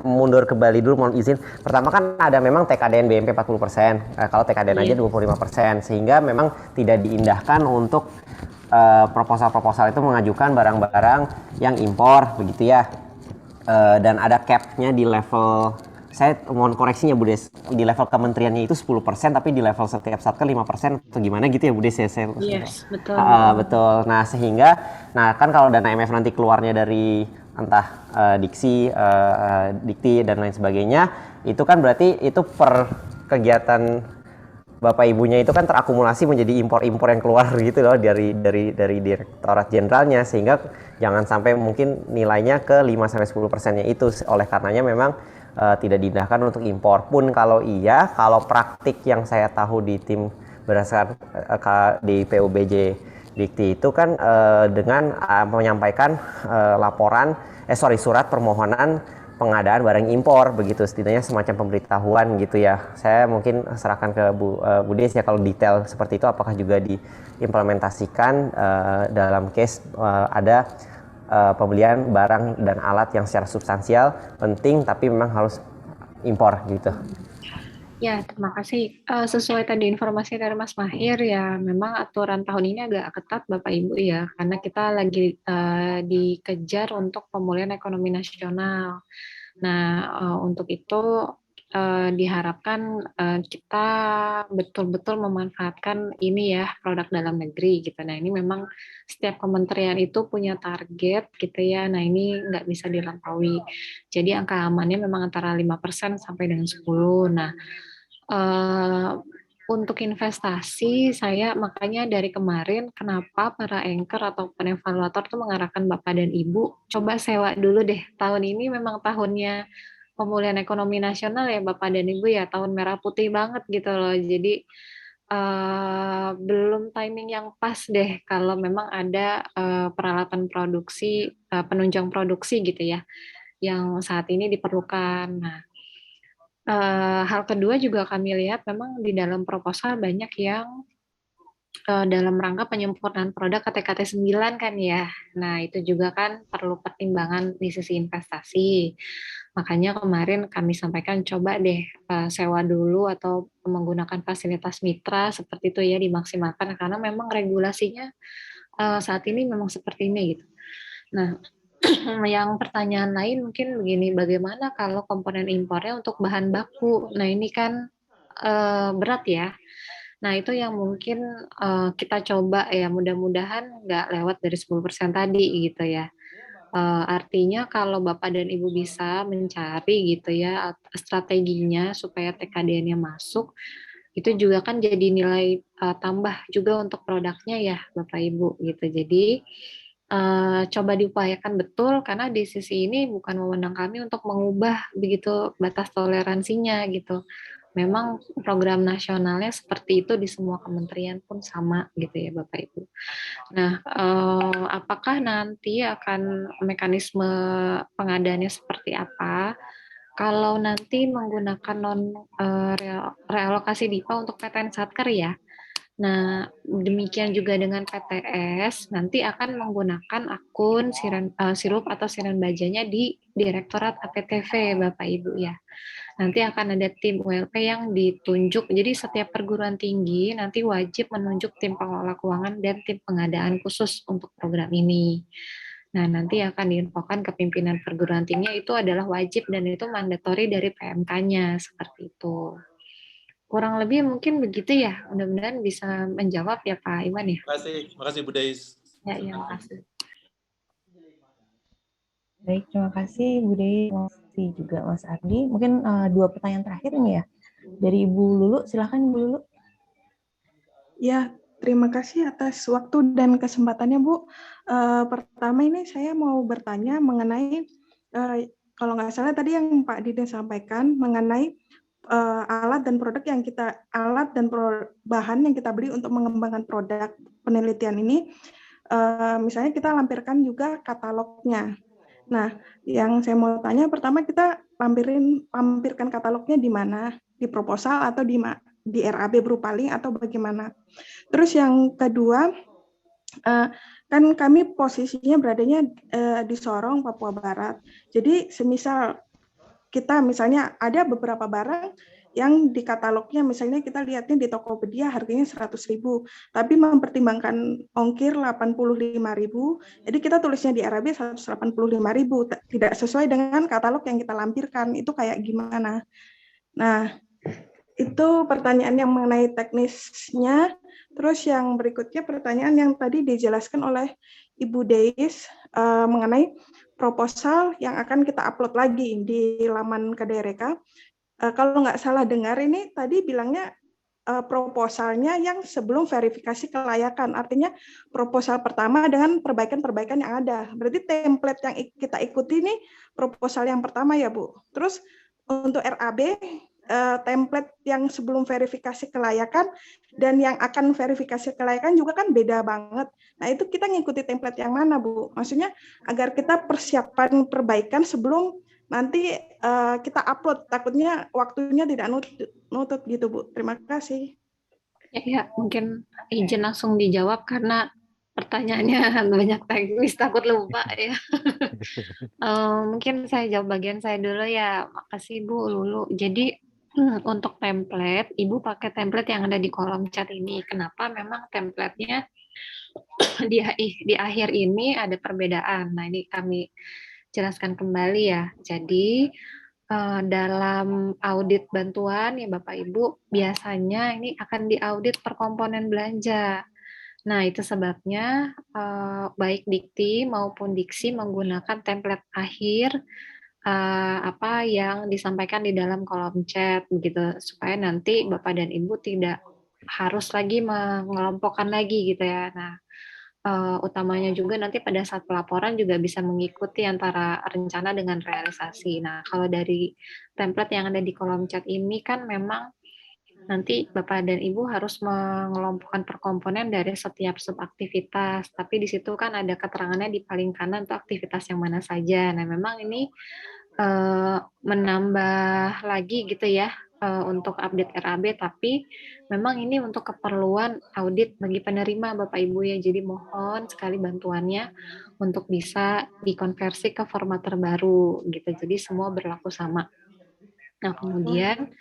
mundur ke Bali dulu, mohon izin. Pertama kan ada memang TKDN BMP 40%, kalau TKDN aja 25%, sehingga memang tidak diindahkan untuk proposal-proposal itu mengajukan barang-barang yang impor begitu ya. Dan ada cap-nya di level, saya mohon koreksinya Bu Des, di level kementeriannya itu 10%, tapi di level setiap satker 5% atau gimana gitu ya Bu Des ya? Yes, betul. Betul. Nah sehingga, kan kalau dana IMF nanti keluarnya dari entah diksi, dikti dan lain sebagainya, itu kan berarti itu per kegiatan Bapak Ibunya itu kan terakumulasi menjadi impor-impor yang keluar gitu loh dari Direktorat Jenderalnya, sehingga jangan sampai mungkin nilainya ke 5-10%-nya itu, oleh karenanya memang tidak diindahkan untuk impor. Pun kalau kalau praktik yang saya tahu di tim berdasarkan di PUBJ Dikti itu kan dengan menyampaikan surat permohonan pengadaan barang impor begitu, setidaknya semacam pemberitahuan gitu ya. Saya mungkin serahkan ke Bu Des ya kalau detail seperti itu apakah juga diimplementasikan dalam case ada pembelian barang dan alat yang secara substansial penting tapi memang harus impor gitu. Ya, terima kasih. Sesuai tadi informasi dari Mas Mahir ya, memang aturan tahun ini agak ketat Bapak Ibu ya, karena kita lagi dikejar untuk pemulihan ekonomi nasional. Nah, untuk itu diharapkan kita betul-betul memanfaatkan ini ya, produk dalam negeri gitu. Nah, ini memang setiap kementerian itu punya target gitu ya. Nah, ini nggak bisa dilampaui. Jadi angka amannya memang antara 5% sampai dengan 10%. Nah, untuk investasi, saya makanya dari kemarin kenapa para anchor atau penevaluator itu mengarahkan Bapak dan Ibu, coba sewa dulu deh. Tahun ini memang tahunnya pemulihan ekonomi nasional ya Bapak dan Ibu ya, tahun merah putih banget gitu loh. Jadi belum timing yang pas deh kalau memang ada peralatan produksi, penunjang produksi gitu ya, yang saat ini diperlukan. Nah, hal kedua juga kami lihat memang di dalam proposal banyak yang dalam rangka penyempurnaan produk KTKT 9 kan ya. Nah, itu juga kan perlu pertimbangan di sisi investasi. Makanya kemarin kami sampaikan coba deh sewa dulu atau menggunakan fasilitas mitra seperti itu ya, dimaksimalkan karena memang regulasinya saat ini memang seperti ini gitu. Nah, yang pertanyaan lain mungkin begini, bagaimana kalau komponen impornya untuk bahan baku? Nah, ini kan berat ya. Nah, itu yang mungkin kita coba ya, mudah-mudahan nggak lewat dari 10% tadi gitu ya. Artinya kalau Bapak dan Ibu bisa mencari gitu ya strateginya supaya TKDN-nya masuk, itu juga kan jadi nilai tambah juga untuk produknya ya Bapak Ibu gitu. Jadi coba diupayakan betul karena di sisi ini bukan wewenang kami untuk mengubah begitu batas toleransinya gitu. Memang program nasionalnya seperti itu di semua kementerian pun sama gitu ya Bapak Ibu. Nah, apakah nanti akan mekanisme pengadaannya seperti apa? Kalau nanti menggunakan realokasi DIPA untuk PTN Satker ya. Nah, demikian juga dengan PTS, nanti akan menggunakan akun sirup atau siaran bajanya di Direktorat APTV, Bapak Ibu ya. Nanti akan ada tim ULP yang ditunjuk. Jadi setiap perguruan tinggi nanti wajib menunjuk tim pengelola keuangan dan tim pengadaan khusus untuk program ini. Nah, nanti akan diinfokan ke pimpinan perguruan tinggi, itu adalah wajib dan itu mandatori dari PMK-nya, seperti itu. Kurang lebih mungkin begitu ya. Mudah-mudahan bisa menjawab ya Pak Iwan ya. Terima kasih Bu Deis. Ya, makasih. Baik, terima kasih Bu Deis, terima kasih juga Mas Ardi. Mungkin 2 pertanyaan terakhir ini ya. Dari Ibu Lulu, silakan Ibu Lulu. Ya, terima kasih atas waktu dan kesempatannya Bu. Pertama ini saya mau bertanya mengenai, kalau nggak salah tadi yang Pak Diden sampaikan mengenai alat dan bahan yang kita beli untuk mengembangkan produk penelitian ini, misalnya kita lampirkan juga katalognya. Nah, yang saya mau tanya pertama, kita pampirkan katalognya di mana? Di proposal atau di RAB berupa link atau bagaimana? Terus yang kedua, kan kami posisinya beradanya di Sorong, Papua Barat. Jadi semisal kita misalnya ada beberapa barang yang di katalognya misalnya kita lihatnya di Tokopedia harganya 100.000, tapi mempertimbangkan ongkir 85.000, jadi kita tulisnya di RAB 185.000, tidak sesuai dengan katalog yang kita lampirkan. Itu kayak gimana? Nah, itu pertanyaan yang mengenai teknisnya. Terus yang berikutnya pertanyaan yang tadi dijelaskan oleh Ibu Deis mengenai proposal yang akan kita upload lagi di laman KDRK. Kalau nggak salah dengar ini tadi bilangnya proposalnya yang sebelum verifikasi kelayakan. Artinya proposal pertama dengan perbaikan-perbaikan yang ada. Berarti template yang kita ikuti ini proposal yang pertama ya Bu. Terus untuk RAB, template yang sebelum verifikasi kelayakan dan yang akan verifikasi kelayakan juga kan beda banget. Nah, itu kita ngikuti template yang mana, Bu? Maksudnya agar kita persiapan perbaikan sebelum nanti kita upload. Takutnya waktunya tidak nutut gitu, Bu. Terima kasih. Ya, mungkin izin langsung dijawab karena pertanyaannya banyak teknis, takut lupa ya. Mungkin saya jawab bagian saya dulu ya. Makasih Bu Lulu. Jadi untuk template, Ibu pakai template yang ada di kolom chat ini. Kenapa? Memang template-nya di akhir ini ada perbedaan. Nah, ini kami jelaskan kembali ya. Jadi dalam audit bantuan ya Bapak Ibu, biasanya ini akan diaudit per komponen belanja. Nah, itu sebabnya baik dikti maupun diksi menggunakan template akhir apa yang disampaikan di dalam kolom chat begitu, supaya nanti Bapak dan Ibu tidak harus lagi mengelompokkan lagi gitu ya. Nah, utamanya juga nanti pada saat pelaporan juga bisa mengikuti antara rencana dengan realisasi. Nah, kalau dari template yang ada di kolom chat ini kan memang nanti Bapak dan Ibu harus mengelompokkan per komponen dari setiap subaktivitas, tapi di situ kan ada keterangannya di paling kanan untuk aktivitas yang mana saja. Nah, memang ini menambah lagi gitu ya untuk update RAB, tapi memang ini untuk keperluan audit bagi penerima Bapak Ibu ya, jadi mohon sekali bantuannya untuk bisa dikonversi ke format terbaru gitu, jadi semua berlaku sama. Nah, kemudian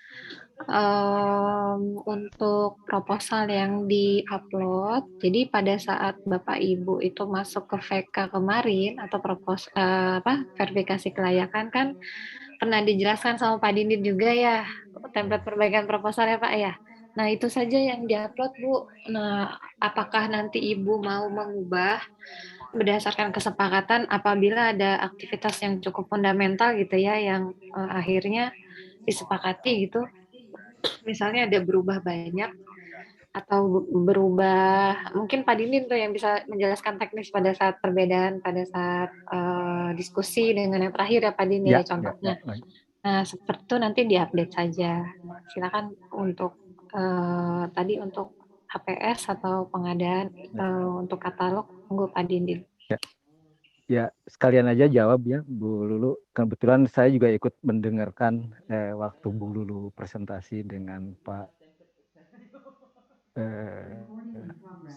untuk proposal yang di-upload, jadi pada saat Bapak Ibu itu masuk ke VK kemarin atau verifikasi kelayakan kan pernah dijelaskan sama Pak Dindit juga ya, template perbaikan proposal ya Pak ya. Nah, itu saja yang diupload, Bu. Nah, apakah nanti Ibu mau mengubah berdasarkan kesepakatan apabila ada aktivitas yang cukup fundamental gitu ya, yang akhirnya disepakati gitu. Misalnya ada berubah banyak atau berubah, mungkin Pak Dinin tuh yang bisa menjelaskan teknis pada saat perbedaan, pada saat diskusi dengan yang terakhir ya Pak Dinin ya contohnya. Nah, seperti itu nanti diupdate saja. Silakan untuk tadi untuk HPS atau pengadaan untuk katalog, monggo Pak Dindin. Ya, sekalian aja jawab ya Bu Lulu. Kebetulan saya juga ikut mendengarkan waktu Bu Lulu presentasi dengan Pak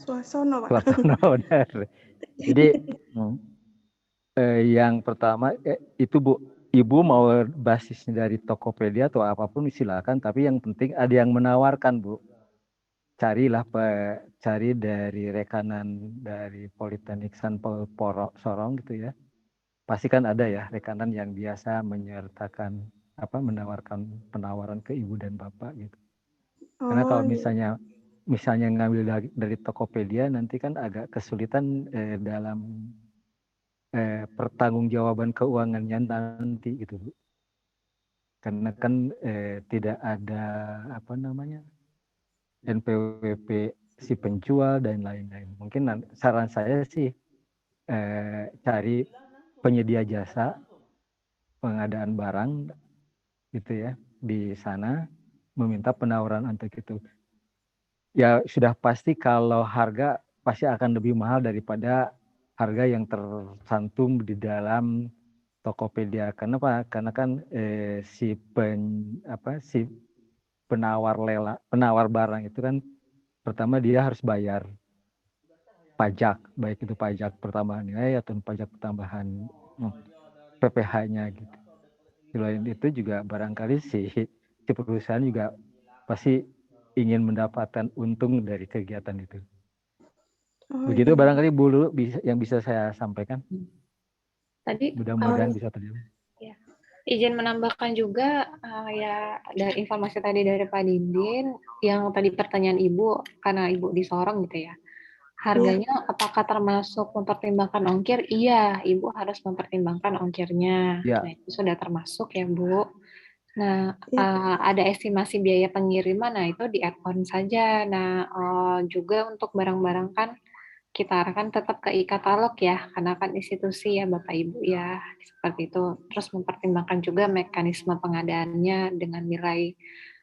Suasono, Pak. Suasono. Jadi yang pertama itu Bu, Ibu mau basisnya dari Tokopedia atau apapun silakan, tapi yang penting ada yang menawarkan Bu. Cari dari rekanan dari Politeknik Sampel Sorong gitu ya. Pasti kan ada ya rekanan yang biasa menyertakan menawarkan penawaran ke ibu dan bapak gitu. Karena kalau misalnya ngambil dari Tokopedia nanti kan agak kesulitan dalam pertanggungjawaban keuangannya nanti gitu Bu. Karena kan tidak ada NPWP si penjual dan lain-lain. Mungkin saran saya sih cari penyedia jasa pengadaan barang gitu ya di sana, meminta penawaran untuk itu. Ya sudah pasti kalau harga pasti akan lebih mahal daripada harga yang tercantum di dalam Tokopedia. Kenapa? Karena kan si penawar barang itu kan pertama dia harus bayar pajak, baik itu pajak pertambahan nilai atau pajak tambahan PPh-nya gitu. Selain itu juga barangkali si perusahaan juga pasti ingin mendapatkan untung dari kegiatan itu. Begitu barangkali Bu Lulu yang bisa saya sampaikan. Tadi mudah-mudahan bisa terjadi. Ya. Izin menambahkan juga ya dari informasi tadi dari Pak Dindin yang tadi pertanyaan Ibu karena Ibu di Sorong gitu ya. Harganya apakah termasuk mempertimbangkan ongkir? Iya, Ibu harus mempertimbangkan ongkirnya. Ya. Nah, itu sudah termasuk ya, Bu. Nah, ada estimasi biaya pengiriman, nah itu di add-on saja. Nah, juga untuk barang-barang kan kita arahkan tetap ke e-katalog ya, karena kan institusi ya Bapak Ibu ya, seperti itu. Terus mempertimbangkan juga mekanisme pengadaannya dengan nilai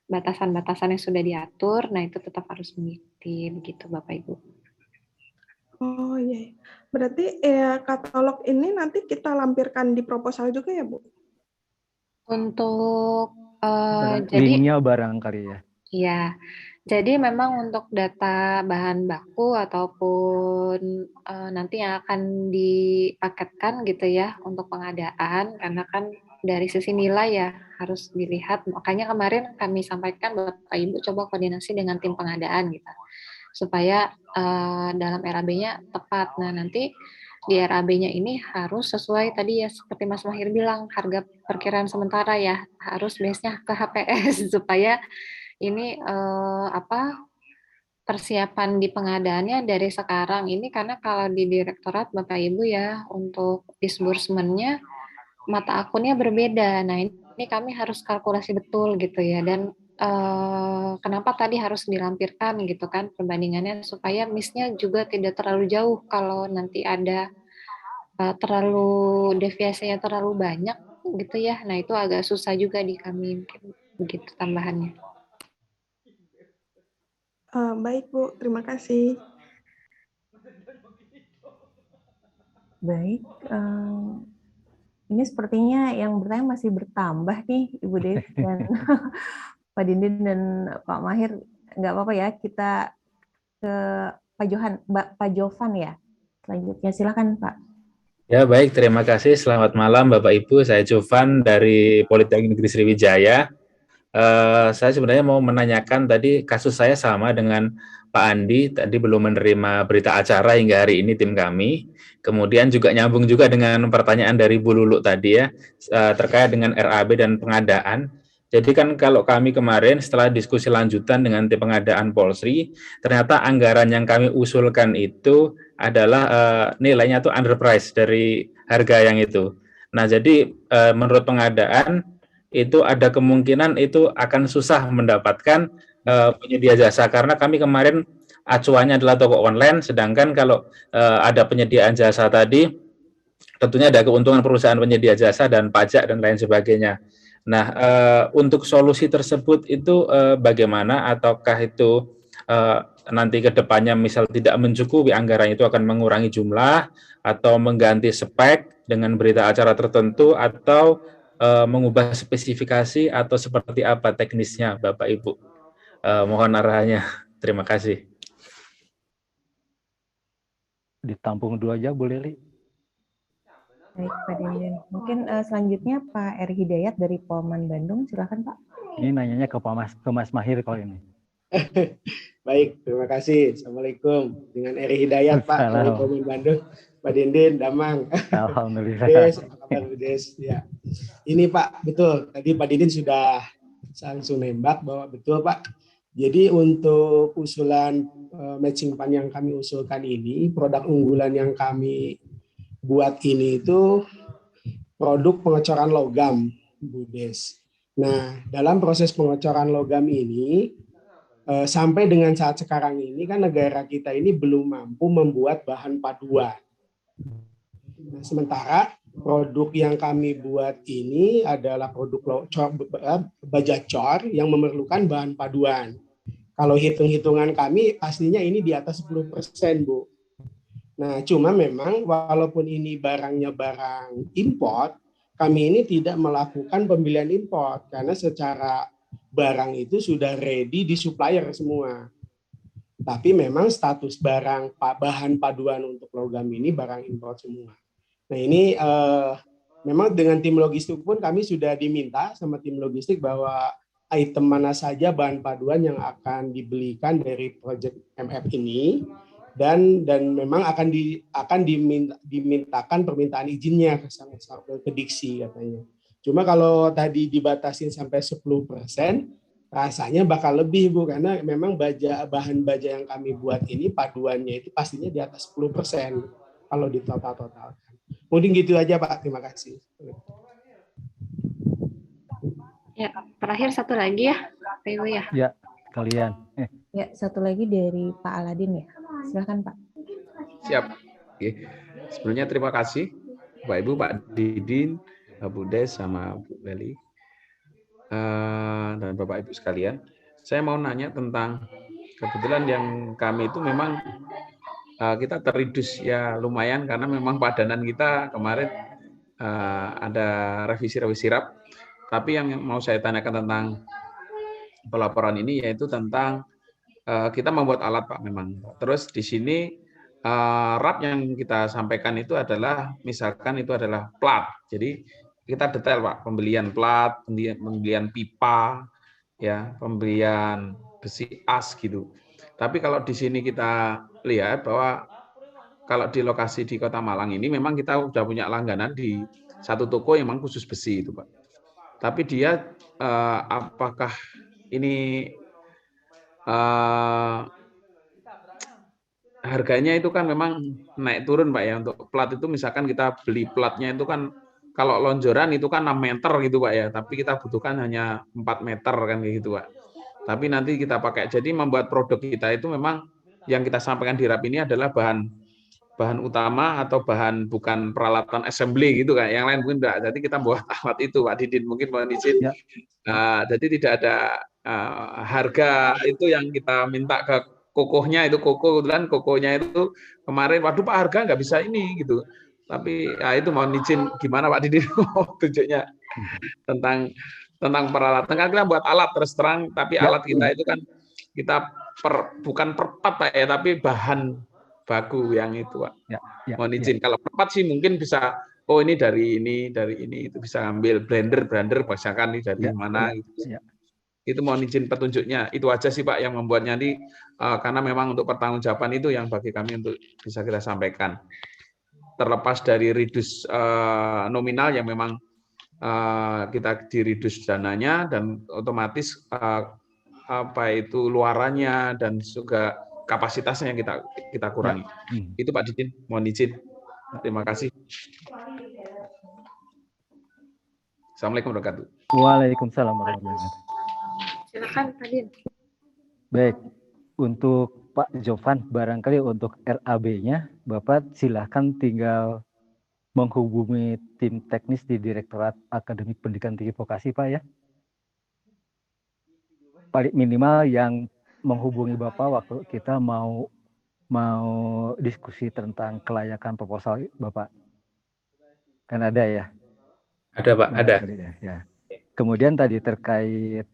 batasan-batasan yang sudah diatur, nah itu tetap harus mengikuti begitu Bapak Ibu. Oh iya, berarti katalog ini nanti kita lampirkan di proposal juga ya Bu? Untuk jadi linknya barangkali ya. Iya, jadi memang untuk data bahan baku ataupun nanti yang akan dipaketkan gitu ya untuk pengadaan, karena kan dari sisi nilai ya harus dilihat. Makanya kemarin kami sampaikan Bapak Ibu coba koordinasi dengan tim pengadaan gitu, supaya dalam RAB-nya tepat. Nah nanti di RAB-nya ini harus sesuai tadi ya seperti Mas Mahir bilang, harga perkiraan sementara ya harus base-nya ke HPS supaya ini persiapan di pengadaannya dari sekarang ini, karena kalau di direktorat Bapak Ibu ya untuk disbursement-nya mata akunnya berbeda. Nah ini kami harus kalkulasi betul gitu ya, dan kenapa tadi harus dilampirkan gitu kan perbandingannya supaya miss-nya juga tidak terlalu jauh kalau nanti ada terlalu deviasinya terlalu banyak gitu ya. Nah itu agak susah juga di kami mungkin begitu tambahannya. Baik Bu, terima kasih. Baik, ini sepertinya yang bertanya masih bertambah nih Ibu Dev dan Pak Dindin dan Pak Mahir. Nggak apa-apa ya, kita ke Pak Jovan ya. Selanjutnya silakan Pak. Ya baik, terima kasih. Selamat malam Bapak Ibu, saya Jovan dari Politeknik Negeri Sriwijaya. Saya sebenarnya mau menanyakan tadi kasus saya sama dengan Pak Andi, tadi belum menerima berita acara hingga hari ini tim kami. Kemudian juga nyambung juga dengan pertanyaan dari Bu Lulu tadi ya, terkait dengan RAB dan pengadaan. Jadi kan kalau kami kemarin setelah diskusi lanjutan dengan tim pengadaan Polri, ternyata anggaran yang kami usulkan itu adalah nilainya tuh underprice dari harga yang itu. Nah, jadi menurut pengadaan itu ada kemungkinan itu akan susah mendapatkan penyedia jasa karena kami kemarin acuannya adalah toko online, sedangkan kalau ada penyediaan jasa tadi tentunya ada keuntungan perusahaan penyedia jasa dan pajak dan lain sebagainya. Nah, untuk solusi tersebut itu bagaimana? Ataukah itu nanti ke depannya misal tidak mencukupi anggaran itu akan mengurangi jumlah atau mengganti spek dengan berita acara tertentu atau mengubah spesifikasi atau seperti apa teknisnya, Bapak Ibu? Mohon arahannya. Terima kasih. Ditampung dulu aja, Bu Lili. Baik, Pak Deden. Mungkin selanjutnya Pak Eri Hidayat dari Polman Bandung. Silakan, Pak. Ini nanyanya ke Mas Mahir kalau ini. Baik, terima kasih. Assalamualaikum. Dengan Eri Hidayat, Pak, dari Polman Bandung. Pak Deden, Damang. Alhamdulillah. Des, apa kabar, Des? Ya. Ini Pak, betul. Tadi Pak Deden sudah langsung nembak bahwa betul, Pak. Jadi untuk usulan matching fund yang kami usulkan ini, produk unggulan yang kami buat ini itu produk pengecoran logam, Bu Des. Nah, dalam proses pengecoran logam ini, sampai dengan saat sekarang ini kan negara kita ini belum mampu membuat bahan paduan. Nah, sementara produk yang kami buat ini adalah produk baja cor yang memerlukan bahan paduan. Kalau hitung-hitungan kami pastinya ini di atas 10%, Bu. Nah, cuma memang walaupun ini barangnya barang import, kami ini tidak melakukan pembelian import karena secara barang itu sudah ready di supplier semua. Tapi memang status barang bahan paduan untuk logam ini barang import semua. Nah, ini memang dengan tim logistik pun kami sudah diminta sama tim logistik bahwa item mana saja bahan paduan yang akan dibelikan dari proyek MF ini. Dan memang akan dimintakan permintaan izinnya ke Diksi katanya. Cuma kalau tadi dibatasin sampai 10%, rasanya bakal lebih, Bu, karena memang bahan baja yang kami buat ini paduannya itu pastinya di atas 10% kalau di total-totalkan. Mungkin gitu aja, Pak. Terima kasih. Ya, terakhir satu lagi ya, Pak Ibu ya. Ya, kalian. Ya, satu lagi dari Pak Aladin ya. Silakan, Pak. Siap. Oke. Sebelumnya terima kasih Bapak Ibu, Pak Didin, Bu Des, sama Bu Leli, dan Bapak Ibu sekalian. Saya mau nanya tentang kebetulan yang kami itu memang kita teridus ya lumayan karena memang padanan kita kemarin ada revisi-revisi RAP. Tapi yang mau saya tanyakan tentang pelaporan ini yaitu tentang kita membuat alat, Pak, memang. Terus di sini RAP yang kita sampaikan itu adalah misalkan itu adalah plat. Jadi kita detail, Pak, pembelian plat, pembelian pipa, ya, pembelian besi as gitu. Tapi kalau di sini kita lihat bahwa kalau di lokasi di Kota Malang ini memang kita sudah punya langganan di satu toko yang memang khusus besi itu, Pak. Tapi dia apakah ini harganya itu kan memang naik turun, Pak, ya. Untuk plat itu misalkan kita beli platnya itu kan kalau lonjoran itu kan 6 meter gitu, Pak, ya. Tapi kita butuhkan hanya 4 meter kan gitu, Pak. Tapi nanti kita pakai. Jadi membuat produk kita itu memang yang kita sampaikan di RAP ini adalah bahan utama atau bahan bukan peralatan assembly gitu kan. Yang lain mungkin enggak. Jadi kita buat alat itu, Pak Didin, mungkin mohon izin. Ya. Jadi tidak ada harga itu yang kita minta ke kokohnya itu kebetulan kokohnya itu kemarin waduh Pak harga nggak bisa ini gitu. Tapi ya itu mohon izin gimana Pak Didin tunjuknya tentang peralatan kan kita buat alat terus terang tapi ya, alat kita itu kan kita bukan perpat, Pak, ya, tapi bahan baku yang itu, Pak. Ya, mohon izin kalau perpat sih mungkin bisa ini dari ini itu bisa ambil blender misalkan nih dari mana gitu. Ya. Itu mohon izin petunjuknya. Itu aja sih, Pak, yang membuatnya nanti karena memang untuk pertanggungjawaban itu yang bagi kami untuk bisa kita sampaikan. Terlepas dari reduce nominal yang memang kita direduce dananya dan otomatis apa itu luarannya dan juga kapasitasnya yang kita kurangi. Itu Pak Didin, mohon izin. Terima kasih. Assalamualaikum warahmatullahi wabarakatuh. Waalaikumsalam warahmatullahi wabarakatuh. Silakan Pak Din. Baik, untuk Pak Jovan, barangkali untuk RAB-nya, Bapak silahkan tinggal menghubungi tim teknis di Direktorat Akademik Pendidikan Tinggi Vokasi, Pak ya. Paling minimal yang menghubungi Bapak waktu kita mau diskusi tentang kelayakan proposal Bapak. Kan ada ya? Ada Pak, ada. Ya. Kemudian tadi terkait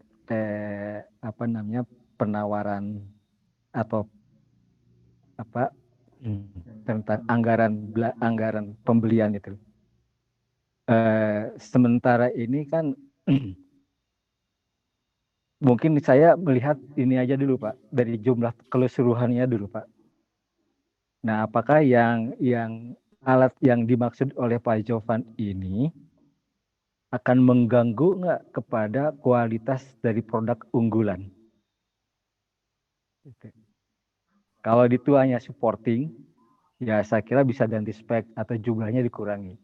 penawaran atau tentang anggaran pembelian itu. Sementara ini kan mungkin saya melihat ini aja dulu Pak, dari jumlah keseluruhannya dulu Pak. Nah, apakah yang alat yang dimaksud oleh Pak Jovan ini akan mengganggu nggak kepada kualitas dari produk unggulan? Kalau itu hanya supporting, ya saya kira bisa ganti spek atau jumlahnya dikurangi.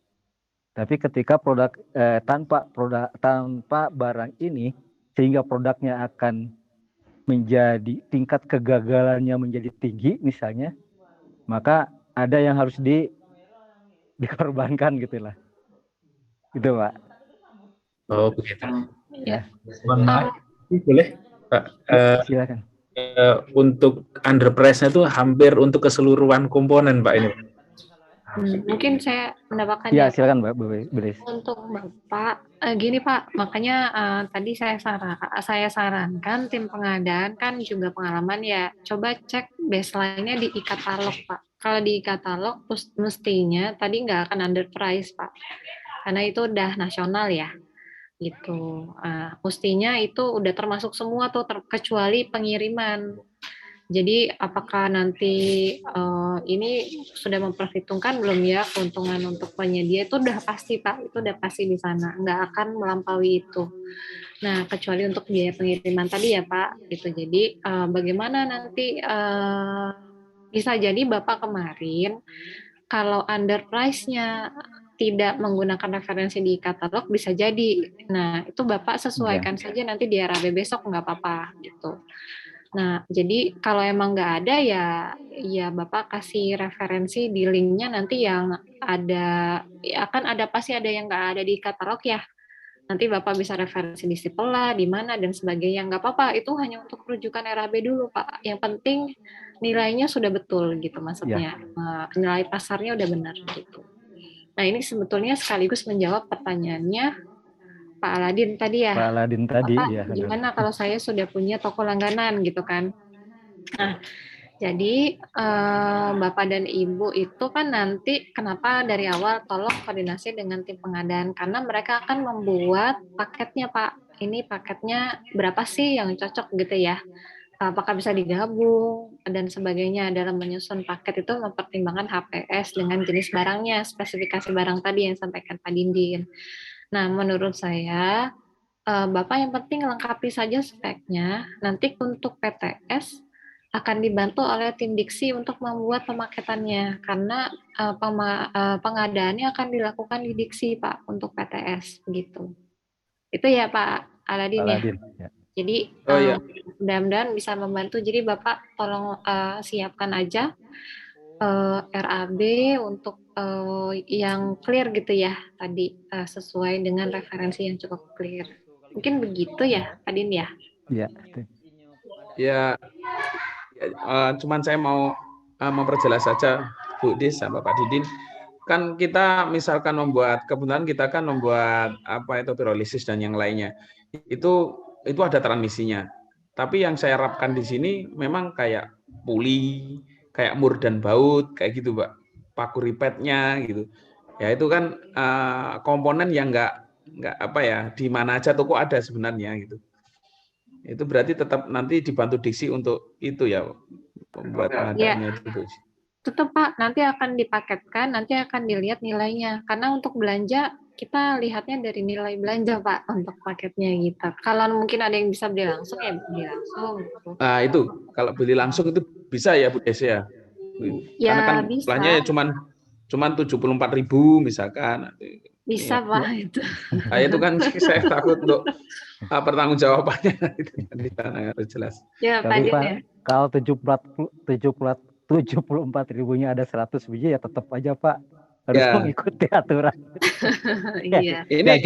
Tapi ketika produk tanpa barang ini, sehingga produknya akan menjadi tingkat kegagalannya menjadi tinggi misalnya, maka ada yang harus dikorbankan gitulah. Gitu Pak. Oh begitu. Ya. Boleh Pak. Silakan. Untuk underprice-nya itu hampir untuk keseluruhan komponen Pak ini. Mungkin saya menambahkan ya silakan Mbak Belis. Untuk Bapak gini Pak, makanya tadi saya sarankan tim pengadaan kan juga pengalaman ya, coba cek baseline-nya di e-katalog Pak. Kalau di e-katalog mestinya tadi nggak akan underprice Pak, karena itu udah nasional ya gitu. Mestinya itu udah termasuk semua tuh kecuali pengiriman. Jadi apakah nanti ini sudah memperhitungkan belum ya keuntungan untuk penyedia, itu udah pasti Pak, itu udah pasti di sana, nggak akan melampaui itu. Nah kecuali untuk biaya pengiriman tadi ya Pak, gitu. Jadi bagaimana nanti bisa jadi Bapak kemarin kalau underprice-nya tidak menggunakan referensi di katalog bisa jadi. Nah itu Bapak sesuaikan saja nanti di RAB besok nggak apa-apa gitu. Nah, jadi kalau emang nggak ada ya Bapak kasih referensi di linknya nanti yang ada, akan ada pasti ada yang nggak ada di katalog ya. Nanti Bapak bisa referensi di Sipela, di mana dan sebagainya, nggak apa-apa. Itu hanya untuk rujukan RAB dulu Pak. Yang penting nilainya sudah betul gitu maksudnya. Ya. Nilai pasarnya udah benar gitu. Nah ini sebetulnya sekaligus menjawab pertanyaannya Pak Aladin tadi ya. Pak Aladin tadi Bapak, ya. Gimana kalau saya sudah punya toko langganan gitu kan? Nah, jadi Bapak dan Ibu itu kan nanti kenapa dari awal tolong koordinasi dengan tim pengadaan karena mereka akan membuat paketnya Pak. Ini paketnya berapa sih yang cocok gitu ya? Apakah bisa digabung dan sebagainya dalam menyusun paket itu mempertimbangkan HPS dengan jenis barangnya, spesifikasi barang tadi yang disampaikan Pak Dindin. Nah, menurut saya, Bapak yang penting lengkapi saja speknya. Nanti untuk PTS akan dibantu oleh tim diksi untuk membuat pemaketannya, karena pengadaannya akan dilakukan di diksi, Pak, untuk PTS. Gitu. Itu ya, Pak Aladin ya. Jadi, mudah-mudahan bisa membantu. Jadi, Bapak tolong siapkan aja RAB untuk yang clear gitu ya tadi sesuai dengan referensi yang cukup clear. Mungkin begitu ya Pak Din ya? Iya. Ya, cuman saya mau memperjelas saja Bu Dis sama Pak Didin. Kan kita misalkan kebetulan kita kan membuat pirolisis dan yang lainnya. Itu ada transmisinya. Tapi yang saya harapkan di sini memang kayak puli, kayak mur dan baut, kayak gitu, Pak. Paku ripetnya gitu. Ya itu kan komponen yang nggak di mana aja toko ada sebenarnya gitu. Itu berarti tetap nanti dibantu diksi untuk itu ya, membuat pengadaannya itu. Tetap Pak, nanti akan dipaketkan, nanti akan dilihat nilainya. Karena untuk belanja kita lihatnya dari nilai belanja Pak untuk paketnya gitu. Kalau mungkin ada yang bisa beli langsung ya beli langsung. Gitu. Nah itu kalau beli langsung itu bisa ya Bu Des ya. Karena kan Ya bisa. jumlahnya ya cuman 74.000 misalkan. Bisa Ya. Pak itu. Nah, itu kan saya takut untuk pertanggungjawabannya di sana harus jelas. Ya Pak Tapi Din Pak, ya. kalau 74.000-nya ada 100 biji ya tetap aja Pak harus Ya. mengikuti aturan. Iya. Ini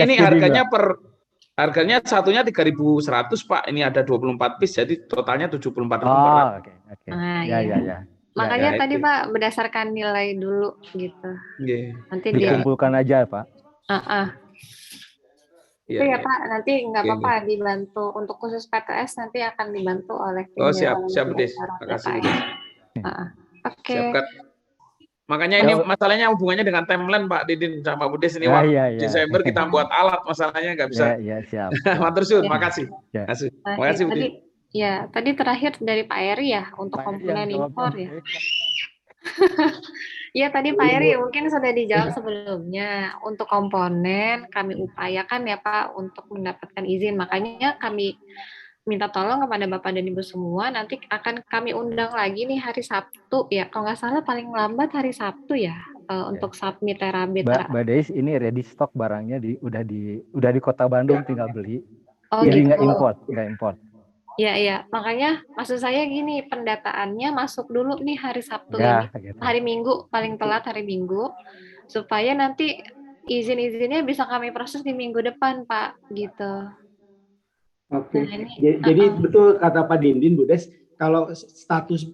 harganya satunya 3.100 Pak. Ini ada 24 piece jadi totalnya 74.400. Oh, oke. Nah, Ya, iya. ya, ya. Makanya Ya, tadi itu. Pak berdasarkan nilai dulu gitu. Yeah. Nanti dia Dikumpulkan aja Pak. Itu ya Pak, nanti nggak Oke, apa-apa dibantu. Untuk khusus PTS nanti akan dibantu oleh tim Oh siap, Dewan siap Bu Des. Direktorat Terima kasih ya, Bu Pak, Des. ya. Oke. Siap, Kak. Makanya ini masalahnya hubungannya dengan timeline Pak Didin sama Bu Des ini Ya, waktu ya, ya. Desember kita buat alat masalahnya nggak bisa. Ya, siap. Matur suwun, Ya. makasih. Ya. Makasih Bu Tadi Des. ya, tadi terakhir dari Pak Eri ya untuk komponen impor ya. Iya tadi Pak Eri mungkin sudah dijawab sebelumnya. Untuk komponen kami upayakan ya Pak untuk mendapatkan izin. Makanya kami minta tolong kepada Bapak dan Ibu semua. Nanti akan kami undang lagi nih hari Sabtu ya. Kalau nggak salah paling lambat hari Sabtu ya untuk submit terabit. Mbak Deis ini ready stock barangnya udah di Kota Bandung tinggal beli. Oh, Jadi gitu. nggak import. Iya. Makanya maksud saya gini, pendataannya masuk dulu nih hari Sabtu Ya, ini, gitu. hari Minggu, paling telat hari Minggu, supaya nanti izin-izinnya bisa kami proses di minggu depan, Pak, gitu. Oke. Nah, ini, Jadi betul kata Pak Dindin, Bu Des, kalau status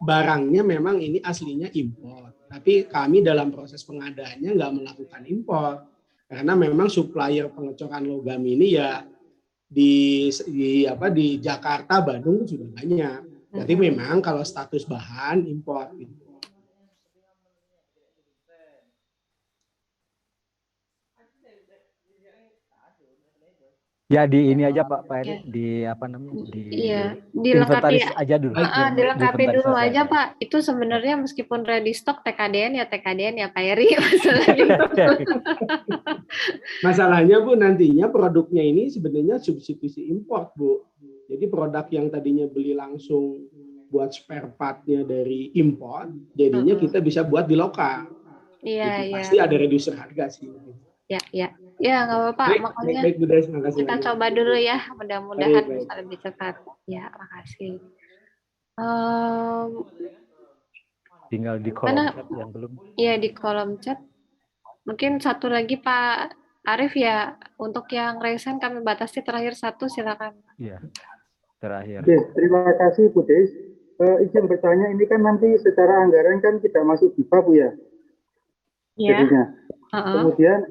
barangnya memang ini aslinya impor, tapi kami dalam proses pengadaannya nggak melakukan impor, karena memang supplier pengecoran logam ini ya di Jakarta, Bandung sudah banyak. Jadi memang kalau status bahan impor. Ya di ini aja Pak Eri, di apa namanya? Iya, dilengkapi inventaris aja dulu. dilengkapi dulu aja Pak. Itu sebenarnya meskipun ready stock TKDN ya Pak Eri. Masalahnya Bu, nantinya produknya ini sebenarnya substitusi import Bu. Jadi produk yang tadinya beli langsung buat spare part-nya dari import, jadinya kita bisa buat di lokal. Iya, Jadi pasti ada reducer harga sih. Ya nggak apa-apa. Makanya baik, Bu Des, makasih. kita coba dulu ya. Mudah-mudahan bisa lebih cepat. Ya, makasih. Tinggal di kolom chat yang belum. Iya di kolom chat. Mungkin satu lagi Pak Arief ya. Untuk yang resen kami batasi terakhir satu, silakan. Iya. Terakhir. Oke, terima kasih Bu Des. Izin bertanya, ini kan nanti secara anggaran kan tidak masuk BIPA Bu ya? Jadinya. Kemudian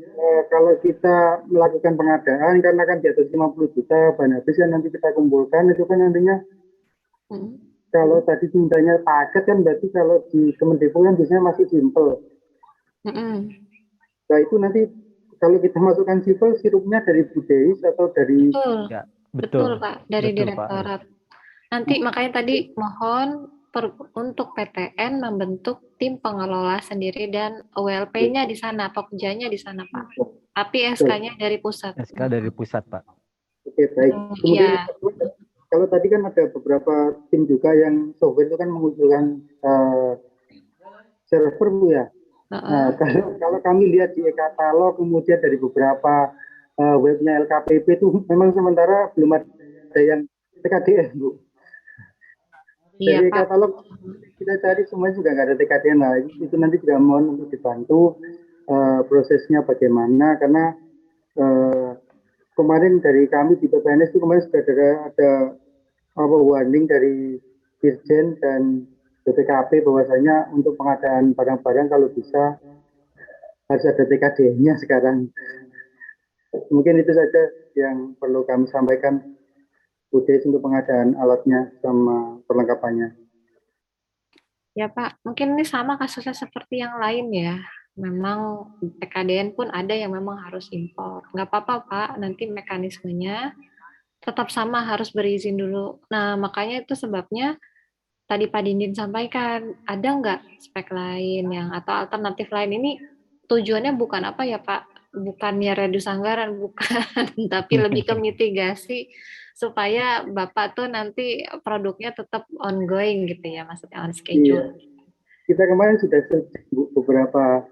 kalau kita melakukan pengadaan karena kan di atas 50 juta bahan habis yang nanti kita kumpulkan itu kan nantinya kalau tadi mintanya paket kan berarti kalau di Kemendikbud kan biasanya masih simpel. Nah itu nanti kalau kita masukkan simpel sirupnya dari Bu Deis atau dari Betul Pak, dari direktorat. Nanti makanya tadi mohon untuk PTN membentuk tim pengelola sendiri dan OLP-nya di sana, Pokjanya di sana Pak. Tapi SK-nya dari pusat. SK dari pusat Pak. Oke baik. Kemudian kalau tadi kan ada beberapa tim juga yang software itu kan mengusulkan server Bu ya. Nah, kalau kami lihat di e-katalog kemudian dari beberapa webnya LKPP itu memang sementara belum ada yang TKDN Bu. Dari katalog kita cari semuanya juga nggak ada TKDN. Nah itu nanti juga mohon untuk dibantu prosesnya bagaimana karena kemarin dari kami di PPNS itu kemarin sudah ada warning dari Dirjen dan BPKP bahwasanya untuk pengadaan barang-barang kalau bisa harus ada TKDN-nya sekarang. Mungkin itu saja yang perlu kami sampaikan Bu Des untuk pengadaan alatnya sama perlengkapannya. Ya Pak, mungkin ini sama kasusnya seperti yang lain ya. Memang TKDN pun ada yang memang harus impor. Nggak apa-apa Pak, nanti mekanismenya tetap sama harus berizin dulu. Nah makanya itu sebabnya tadi Pak Dindin sampaikan, ada nggak spek lain yang atau alternatif lain ini tujuannya bukan apa ya Pak? bukannya reduce anggaran, bukan, tapi lebih ke mitigasi supaya Bapak tuh nanti produknya tetap ongoing gitu ya, maksudnya on Iya. schedule. Kita kemarin sudah cek beberapa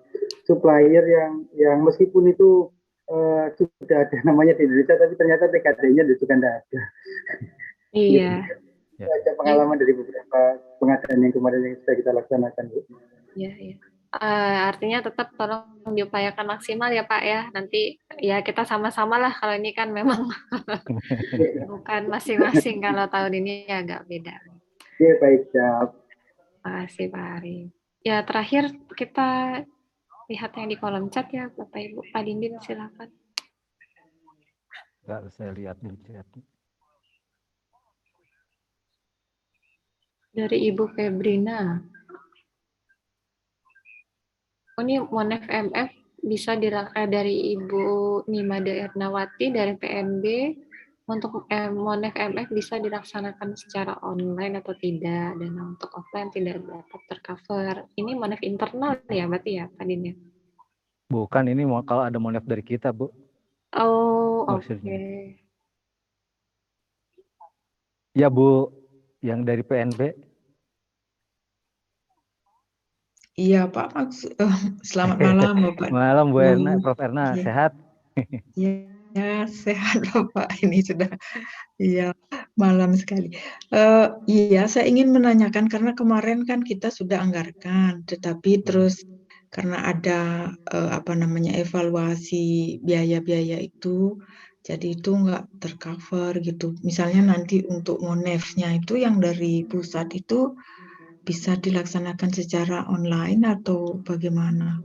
supplier yang meskipun itu sudah ada namanya di Indonesia, tapi ternyata TKD-nya juga tidak ada. Iya. Itu ada pengalaman dari beberapa pengadaan yang kemarin yang sudah kita laksanakan, Bu. Iya, iya. Artinya tetap tolong diupayakan maksimal ya Pak ya. Nanti ya kita sama-sama lah kalau ini kan memang bukan masing-masing, kalau tahun ini agak beda. Iya, baik, siap. Terima kasih Pak Ari. Ya terakhir kita lihat yang di kolom chat ya Bapak Ibu. Pak Dindin silakan. Enggak, saya lihat di chat. Dari Ibu Febrina. Oh, ini Monef MF bisa dari Ibu Nimade Ernawati dari PNB. Untuk Monef MF bisa dilaksanakan secara online atau tidak, dan untuk offline tidak dapat tercover. Ini Monef internal ya berarti ya Pak Din ya? Bukan, ini mau kalau ada monef dari kita, Bu. Oh, oke. Maksudnya. Ya, Bu, yang dari PNB. Iya Pak, selamat malam Bapak. Malam Bu Erna, Prof. Erna, Iya. sehat? Ya, sehat Bapak. Ini sudah malam sekali. Iya, saya ingin menanyakan karena kemarin kan kita sudah anggarkan, tetapi terus karena ada evaluasi biaya-biaya itu, jadi itu nggak tercover gitu. Misalnya nanti untuk monefnya itu yang dari pusat itu bisa dilaksanakan secara online atau bagaimana?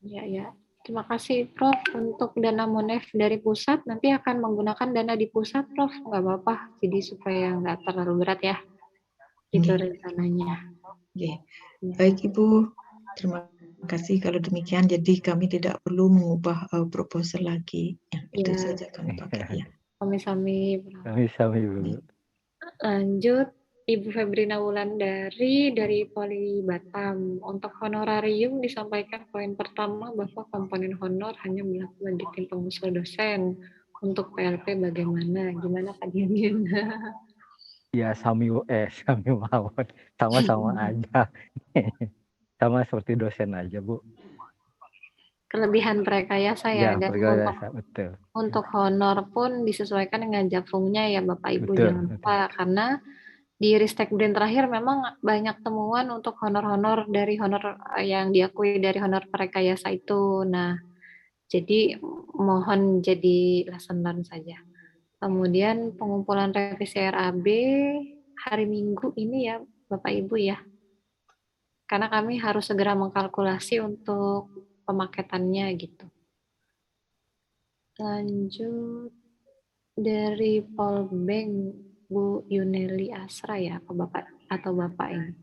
Ya, ya. Terima kasih Prof. Untuk dana monef dari pusat nanti akan menggunakan dana di pusat Prof. Nggak apa-apa. Jadi supaya nggak terlalu berat ya. Itu rencananya. Oke. Baik Ibu, terima kasih kalau demikian. Jadi kami tidak perlu mengubah proposal lagi. Ya, itu saja kami pakai ya. Kami-sami. Kami-sami Bu. Lanjut. Ibu Febrina Wulandari dari Poli Batam. Untuk honorarium disampaikan poin pertama bahwa komponen honor hanya berlaku bagi tim pengusul dosen. Untuk PLP bagaimana? Gimana Pak Dindin? Ya, sami mawon. Sama-sama aja. Sama seperti dosen aja, Bu. Kelebihan rekayasa ya, Ya, dan betul. untuk honor pun disesuaikan dengan japfungnya ya Bapak Ibu. Betul, Jangan lupa, karena di Ristek Brin terakhir memang banyak temuan untuk honor-honor dari honor yang diakui dari honor rekayasa itu. Nah, jadi mohon jadi lesson learn saja. Kemudian pengumpulan revisi RAB hari Minggu ini ya Bapak Ibu ya. Karena kami harus segera mengkalkulasi untuk pemaketannya gitu. Lanjut dari Polbank Bu Yuneli Asra ya, atau Bapak ini.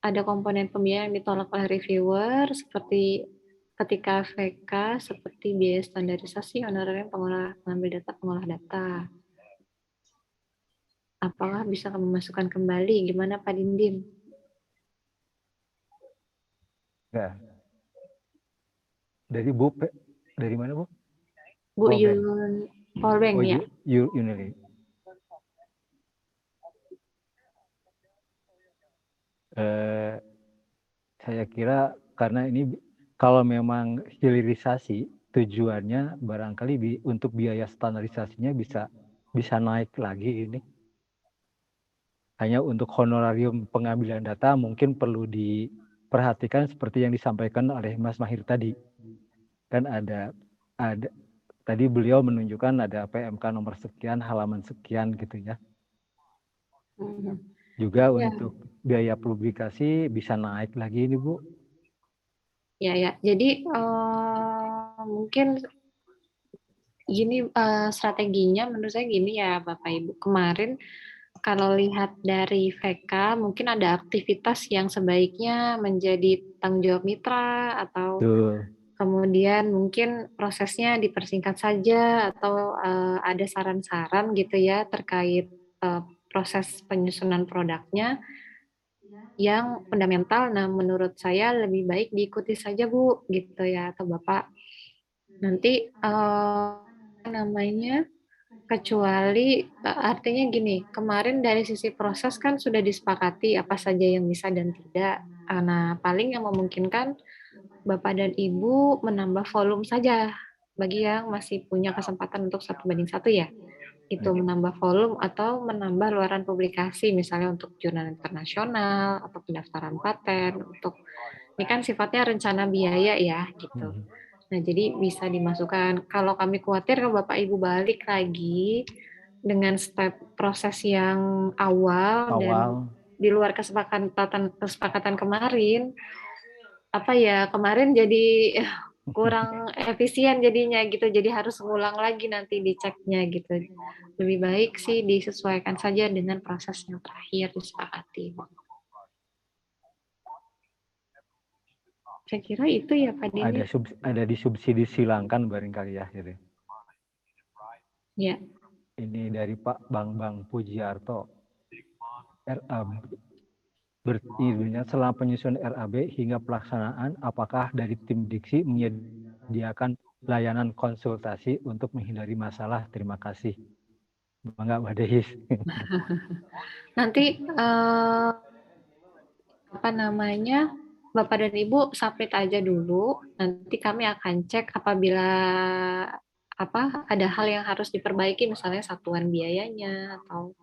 Ada komponen pembiayaan yang ditolak oleh reviewer seperti ketika VK seperti biaya standarisasi, honorarium pengambil data, pengolah data. Apakah bisa memasukkan kembali? Gimana Pak Dindin? Ya. Dari Bu, dari mana Bu? Bu Polbank ya. Yuneli. Saya kira karena ini kalau memang hilirisasi tujuannya barangkali untuk biaya standarisasinya bisa naik lagi ini. Hanya untuk honorarium pengambilan data mungkin perlu diperhatikan seperti yang disampaikan oleh Mas Mahir tadi. Kan ada tadi beliau menunjukkan ada PMK nomor sekian, halaman sekian gitu ya. Juga untuk biaya publikasi bisa naik lagi ini Bu. Ya. Jadi mungkin gini strateginya menurut saya gini ya Bapak Ibu. Kemarin kalau lihat dari VK mungkin ada aktivitas yang sebaiknya menjadi tanggung jawab mitra atau kemudian mungkin prosesnya dipersingkat saja atau ada saran-saran gitu ya terkait proses penyusunan produknya. yang fundamental. Nah, menurut saya lebih baik diikuti saja Bu, gitu ya, atau Bapak. Nanti namanya, kecuali artinya gini, kemarin dari sisi proses kan sudah disepakati apa saja yang bisa dan tidak. Nah, paling yang memungkinkan Bapak dan Ibu menambah volume saja bagi yang masih punya kesempatan untuk 1:1 ya. Itu menambah volume atau menambah luaran publikasi, misalnya untuk jurnal internasional atau pendaftaran paten. Untuk ini kan sifatnya rencana biaya ya, gitu. Nah, jadi bisa dimasukkan. Kalau kami khawatir kalau Bapak Ibu balik lagi dengan step proses yang awal dan di luar kesepakatan kemarin, apa ya, kemarin jadi kurang efisien jadinya gitu. Jadi harus ngulang lagi nanti diceknya gitu. Lebih baik sih disesuaikan saja dengan proses yang terakhir disepakati. Saya kira itu ya Pak Dini. Ada disubsidi silangkan barangkali ya. Gitu. Ya. Ini dari Pak Bang Pujiarto. RAB berarti selama penyusunan RAB hingga pelaksanaan, apakah dari tim diksi menyediakan layanan konsultasi untuk menghindari masalah? Terima kasih. Bangga Mbak Deis. Nanti apa namanya, Bapak dan Ibu submit aja dulu, nanti kami akan cek apabila ada hal yang harus diperbaiki, misalnya satuan biayanya atau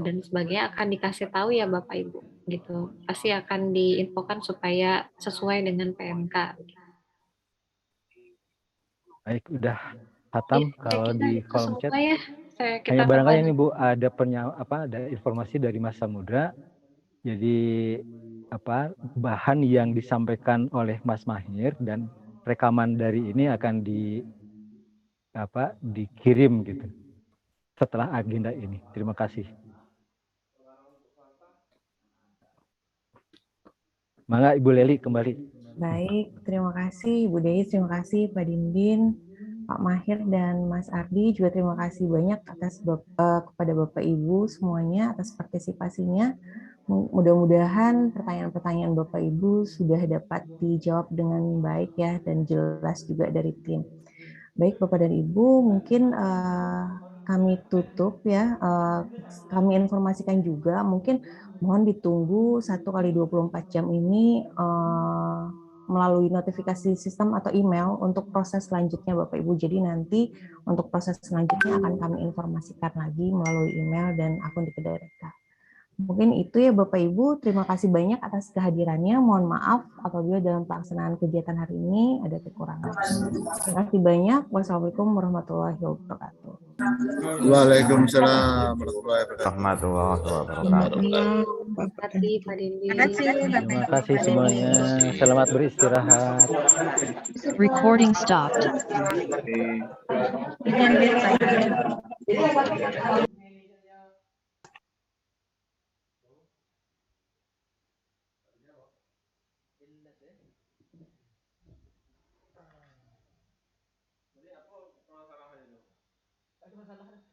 dan sebagainya akan dikasih tahu ya Bapak Ibu gitu. Pasti akan diinfokan supaya sesuai dengan PMK. Baik, udah khatam kalau di kolom chat. Ya. Hanya barangkali ini Bu ada ada informasi dari Mas Samudra. Jadi bahan yang disampaikan oleh Mas Mahir dan rekaman dari ini akan dikirim gitu setelah agenda ini. Terima kasih. Mangga Ibu Leli kembali. Baik, terima kasih Ibu Deis, terima kasih Pak Dindin, Pak Mahir dan Mas Ardi. Juga terima kasih banyak kepada Bapak Ibu semuanya atas partisipasinya. Mudah-mudahan pertanyaan-pertanyaan Bapak Ibu sudah dapat dijawab dengan baik ya dan jelas juga dari tim. Baik Bapak dan Ibu, mungkin kami tutup ya. Kami informasikan juga, mungkin mohon ditunggu 1x24 jam ini melalui notifikasi sistem atau email untuk proses selanjutnya Bapak Ibu. Jadi nanti untuk proses selanjutnya akan kami informasikan lagi melalui email dan akun di Kedareka. Mungkin itu ya Bapak Ibu, terima kasih banyak atas kehadirannya. Mohon maaf apabila dalam pelaksanaan kegiatan hari ini ada kekurangan. Terima kasih banyak. Wassalamualaikum warahmatullahi wabarakatuh. Waalaikumsalam warahmatullahi wabarakatuh. Terima kasih semuanya. Selamat beristirahat. Recording stopped. Masalah